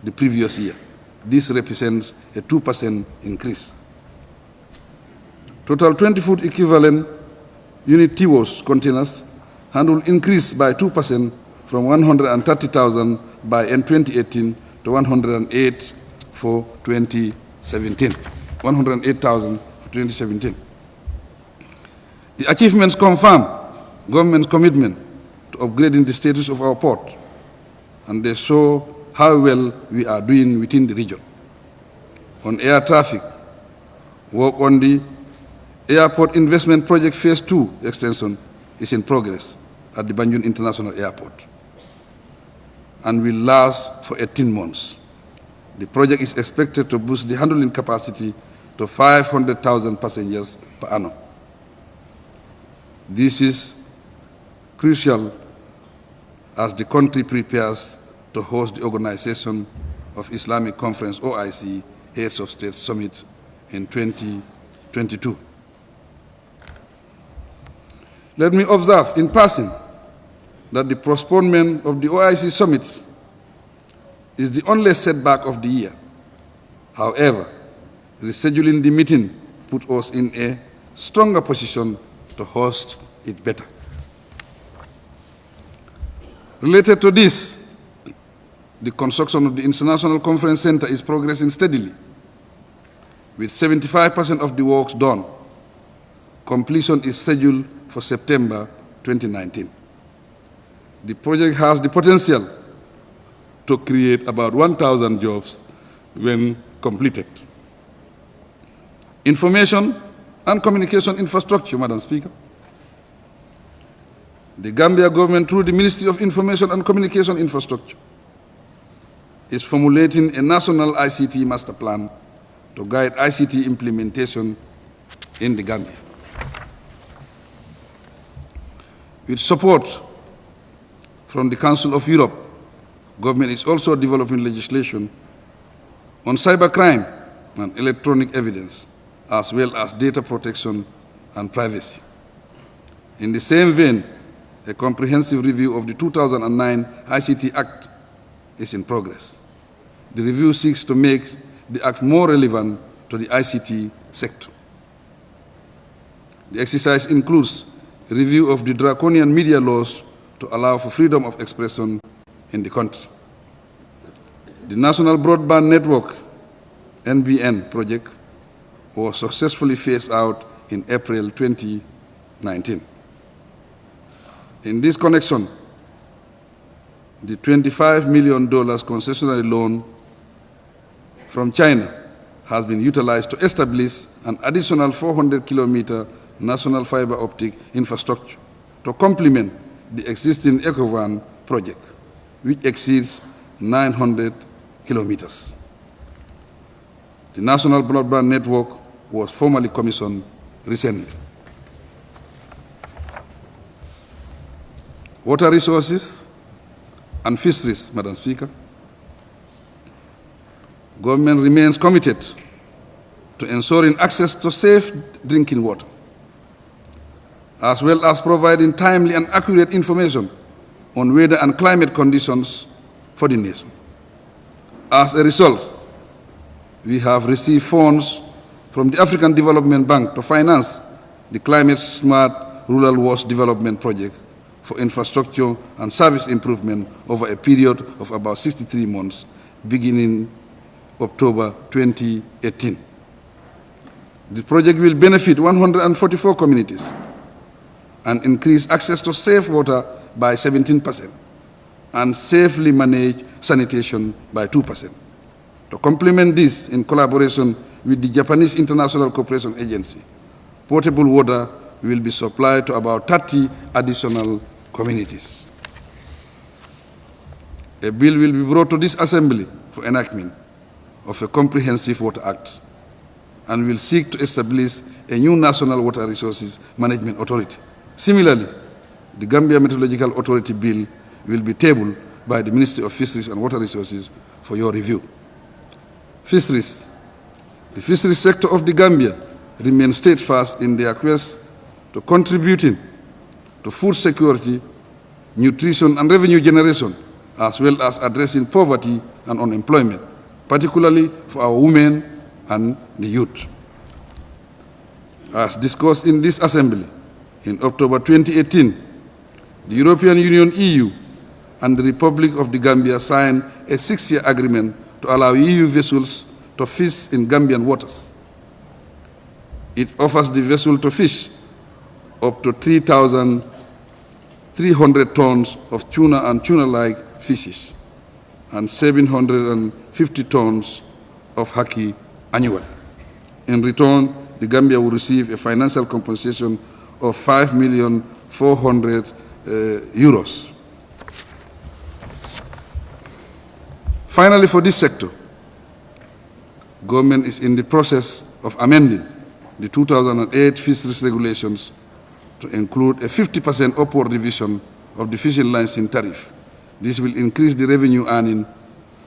the previous year. This represents a 2% increase. Total 20-foot equivalent unit TWOS containers handled increased by 2% from 130,000 by end 2018 to 108 for 2017. 108,000 for 2017. The achievements confirm government's commitment to upgrading the status of our port, and they show how well we are doing within the region. On air traffic, work on the Airport Investment Project Phase 2 extension is in progress at the Banjul International Airport and will last for 18 months. The project is expected to boost the handling capacity to 500,000 passengers per annum. This is crucial as the country prepares to host the Organization of Islamic Conference, OIC, Heads of State Summit in 2022. Let me observe in passing that the postponement of the OIC Summit is the only setback of the year. However, rescheduling the meeting put us in a stronger position to host it better. Related to this, the construction of the International Conference Center is progressing steadily, with 75% of the works done. Completion is scheduled for September 2019. The project has the potential to create about 1,000 jobs when completed. Information and communication infrastructure, Madam Speaker. The Gambia government, through the Ministry of Information and Communication Infrastructure, is formulating a national ICT master plan to guide ICT implementation in the Gambia. With support from the Council of Europe, government is also developing legislation on cybercrime and electronic evidence, as well as data protection and privacy. In the same vein, a comprehensive review of the 2009 ICT Act is in progress. The review seeks to make the Act more relevant to the ICT sector. The exercise includes a review of the draconian media laws to allow for freedom of expression in the country. The National Broadband Network, NBN project, was successfully phased out in April 2019. In this connection, the $25 million concessionary loan from China has been utilized to establish an additional 400-kilometer national fiber optic infrastructure to complement the existing EcoVan project, which exceeds 900 kilometers. The National Broadband Network was formally commissioned recently. Water resources and fisheries, Madam Speaker. Government remains committed to ensuring access to safe drinking water, as well as providing timely and accurate information on weather and climate conditions for the nation. As a result, we have received funds from the African Development Bank to finance the Climate Smart Rural Wash Development Project for infrastructure and service improvement over a period of about 63 months, beginning October 2018. The project will benefit 144 communities and increase access to safe water by 17% and safely manage sanitation by 2%. To complement this, in collaboration with the Japanese International Cooperation Agency, potable water will be supplied to about 30 additional communities. A bill will be brought to this Assembly for enactment of a comprehensive Water Act and will seek to establish a new National Water Resources Management Authority. Similarly, the Gambia Meteorological Authority bill will be tabled by the Ministry of Fisheries and Water Resources for your review. Fisheries. The fisheries sector of the Gambia remains steadfast in their quest to contributing to food security, nutrition and revenue generation, as well as addressing poverty and unemployment, particularly for our women and the youth. As discussed in this Assembly, in October 2018, the European Union, EU, and the Republic of the Gambia signed a 6-year agreement to allow EU vessels to fish in Gambian waters. It offers the vessel to fish up to 3,300 tons of tuna and tuna-like fishes and 750 tons of haki annually. In return, the Gambia will receive a financial compensation of €5,400,000. Finally, for this sector, government is in the process of amending the 2008 fisheries regulations to include a 50% upward revision of the fishing licensing tariff. This will increase the revenue earning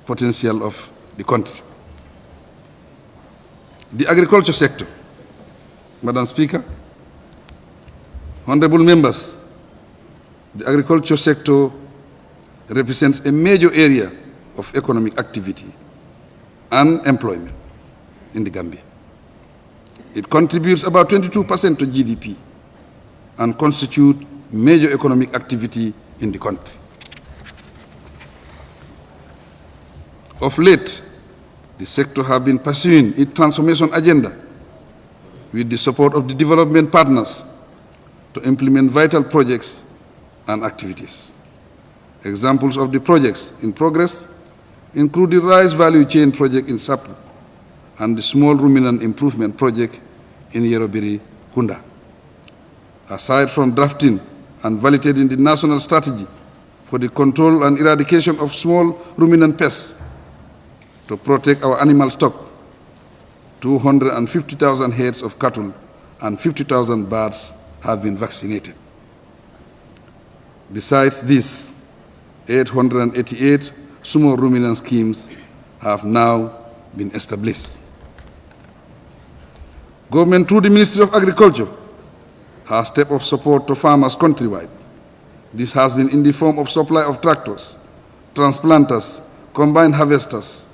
potential of the country. The agriculture sector. Madam Speaker, honorable members, the agriculture sector represents a major area of economic activity and employment in the Gambia. It contributes about 22% to GDP and constitutes major economic activity in the country. Of late, the sector has been pursuing its transformation agenda with the support of the development partners to implement vital projects and activities. Examples of the projects in progress include the rice value chain project in Sapu and the small ruminant improvement project in Yerobiri Kunda. Aside from drafting and validating the national strategy for the control and eradication of small ruminant pests to protect our animal stock, 250,000 heads of cattle and 50,000 birds have been vaccinated. Besides this, 888 small ruminant schemes have now been established. Government, through the Ministry of Agriculture, has stepped up support to farmers countrywide. This has been in the form of supply of tractors, transplanters, combine harvesters,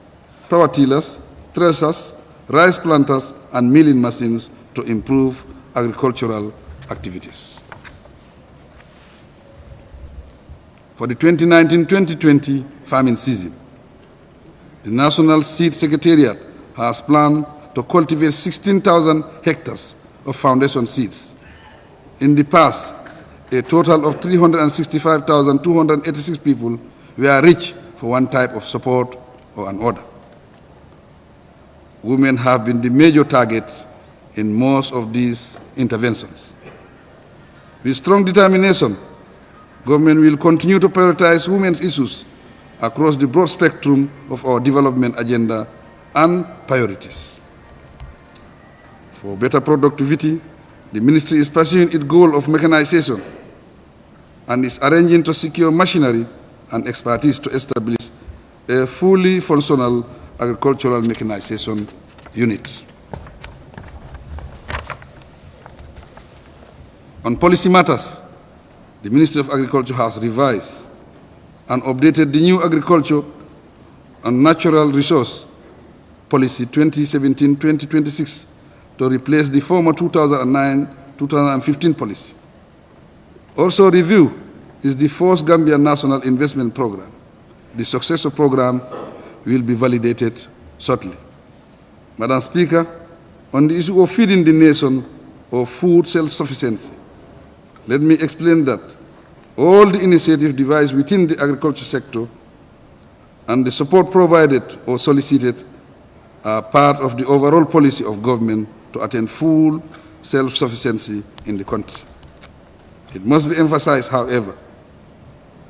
power tillers, threshers, rice planters, and milling machines to improve agricultural activities. For the 2019-2020 farming season, the National Seed Secretariat has planned to cultivate 16,000 hectares of foundation seeds. In the past, a total of 365,286 people were reached for one type of support or an order. Women have been the major target in most of these interventions. With strong determination, government will continue to prioritize women's issues across the broad spectrum of our development agenda and priorities. For better productivity, the ministry is pursuing its goal of mechanization and is arranging to secure machinery and expertise to establish a fully functional agricultural mechanization unit. On policy matters, the Ministry of Agriculture has revised and updated the new Agriculture and Natural Resource Policy 2017-2026 to replace the former 2009-2015 policy. Also review is the fourth Gambia National Investment Program. The successor program will be validated shortly. Madam Speaker, on the issue of feeding the nation of food self-sufficiency, let me explain that all the initiatives devised within the agriculture sector and the support provided or solicited are part of the overall policy of government to attain full self-sufficiency in the country. It must be emphasized, however,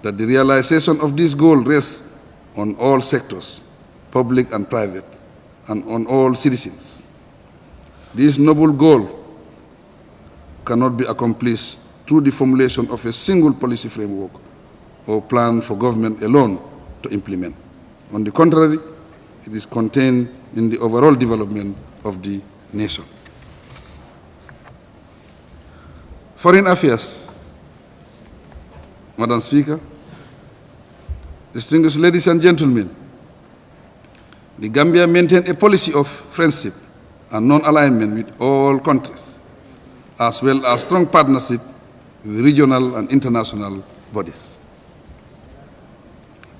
that the realization of this goal rests on all sectors, public and private, and on all citizens. This noble goal cannot be accomplished through the formulation of a single policy framework or plan for government alone to implement. On the contrary, it is contained in the overall development of the nation. Foreign affairs. Madam Speaker, distinguished ladies and gentlemen, the Gambia maintained a policy of friendship and non-alignment with all countries, as well as strong partnership with regional and international bodies.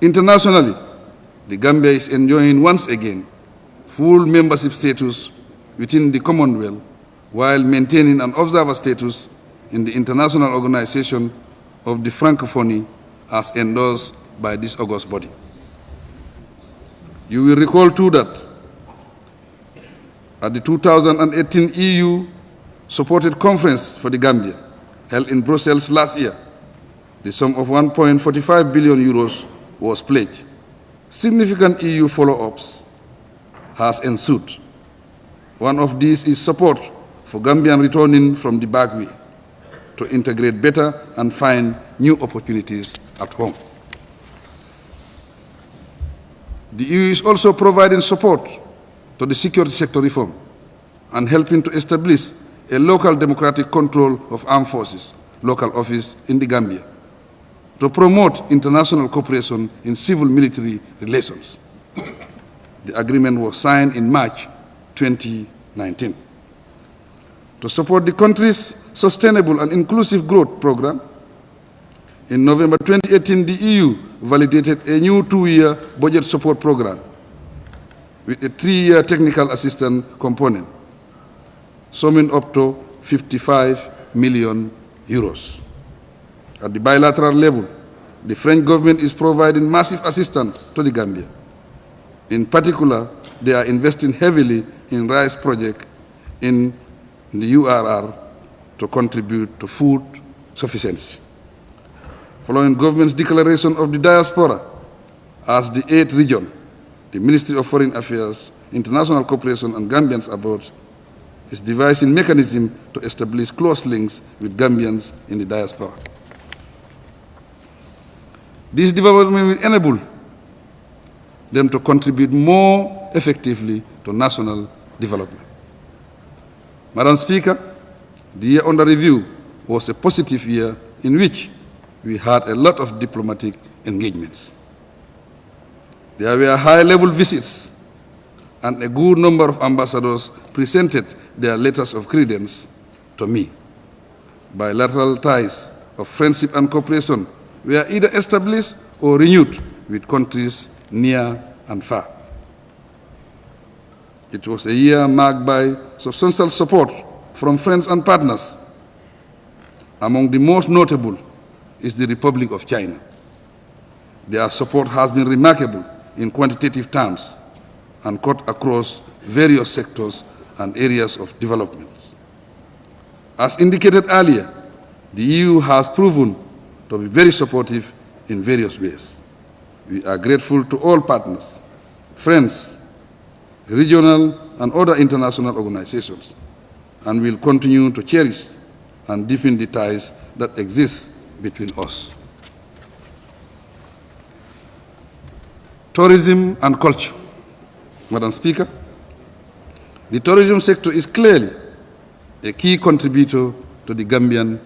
Internationally, the Gambia is enjoying once again full membership status within the Commonwealth while maintaining an observer status in the International Organization of the Francophonie as endorsed by this august body. You will recall too that at the 2018 EU-supported conference for the Gambia, held in Brussels last year, the sum of 1.45 billion euros was pledged. Significant EU follow-ups has ensued. One of these is support for Gambian returning from the back way to integrate better and find new opportunities at home. The EU is also providing support to the security sector reform and helping to establish a local democratic control of armed forces, local office in the Gambia, to promote international cooperation in civil-military relations. The agreement was signed in March 2019. To support the country's sustainable and inclusive growth program, in November 2018, the EU validated a new 2-year budget support program with a 3-year technical assistance component, summing up to 55 million euros. At the bilateral level, the French government is providing massive assistance to the Gambia. In particular, they are investing heavily in rice projects in the URR to contribute to food sufficiency. Following government's declaration of the diaspora as the 8th region, the Ministry of Foreign Affairs, International Cooperation and Gambians abroad is devising mechanisms to establish close links with Gambians in the diaspora. This development will enable them to contribute more effectively to national development. Madam Speaker, the year under review was a positive year in which we had a lot of diplomatic engagements. There were high-level visits, and a good number of ambassadors presented their letters of credence to me. Bilateral ties of friendship and cooperation were either established or renewed with countries near and far. It was a year marked by substantial support from friends and partners. Among the most notable is the Republic of China. Their support has been remarkable in quantitative terms and cut across various sectors and areas of development. As indicated earlier, the EU has proven to be very supportive in various ways. We are grateful to all partners, friends, regional and other international organizations, and will continue to cherish and deepen the ties that exist between us. Tourism and culture. Madam Speaker, the tourism sector is clearly a key contributor to the Gambian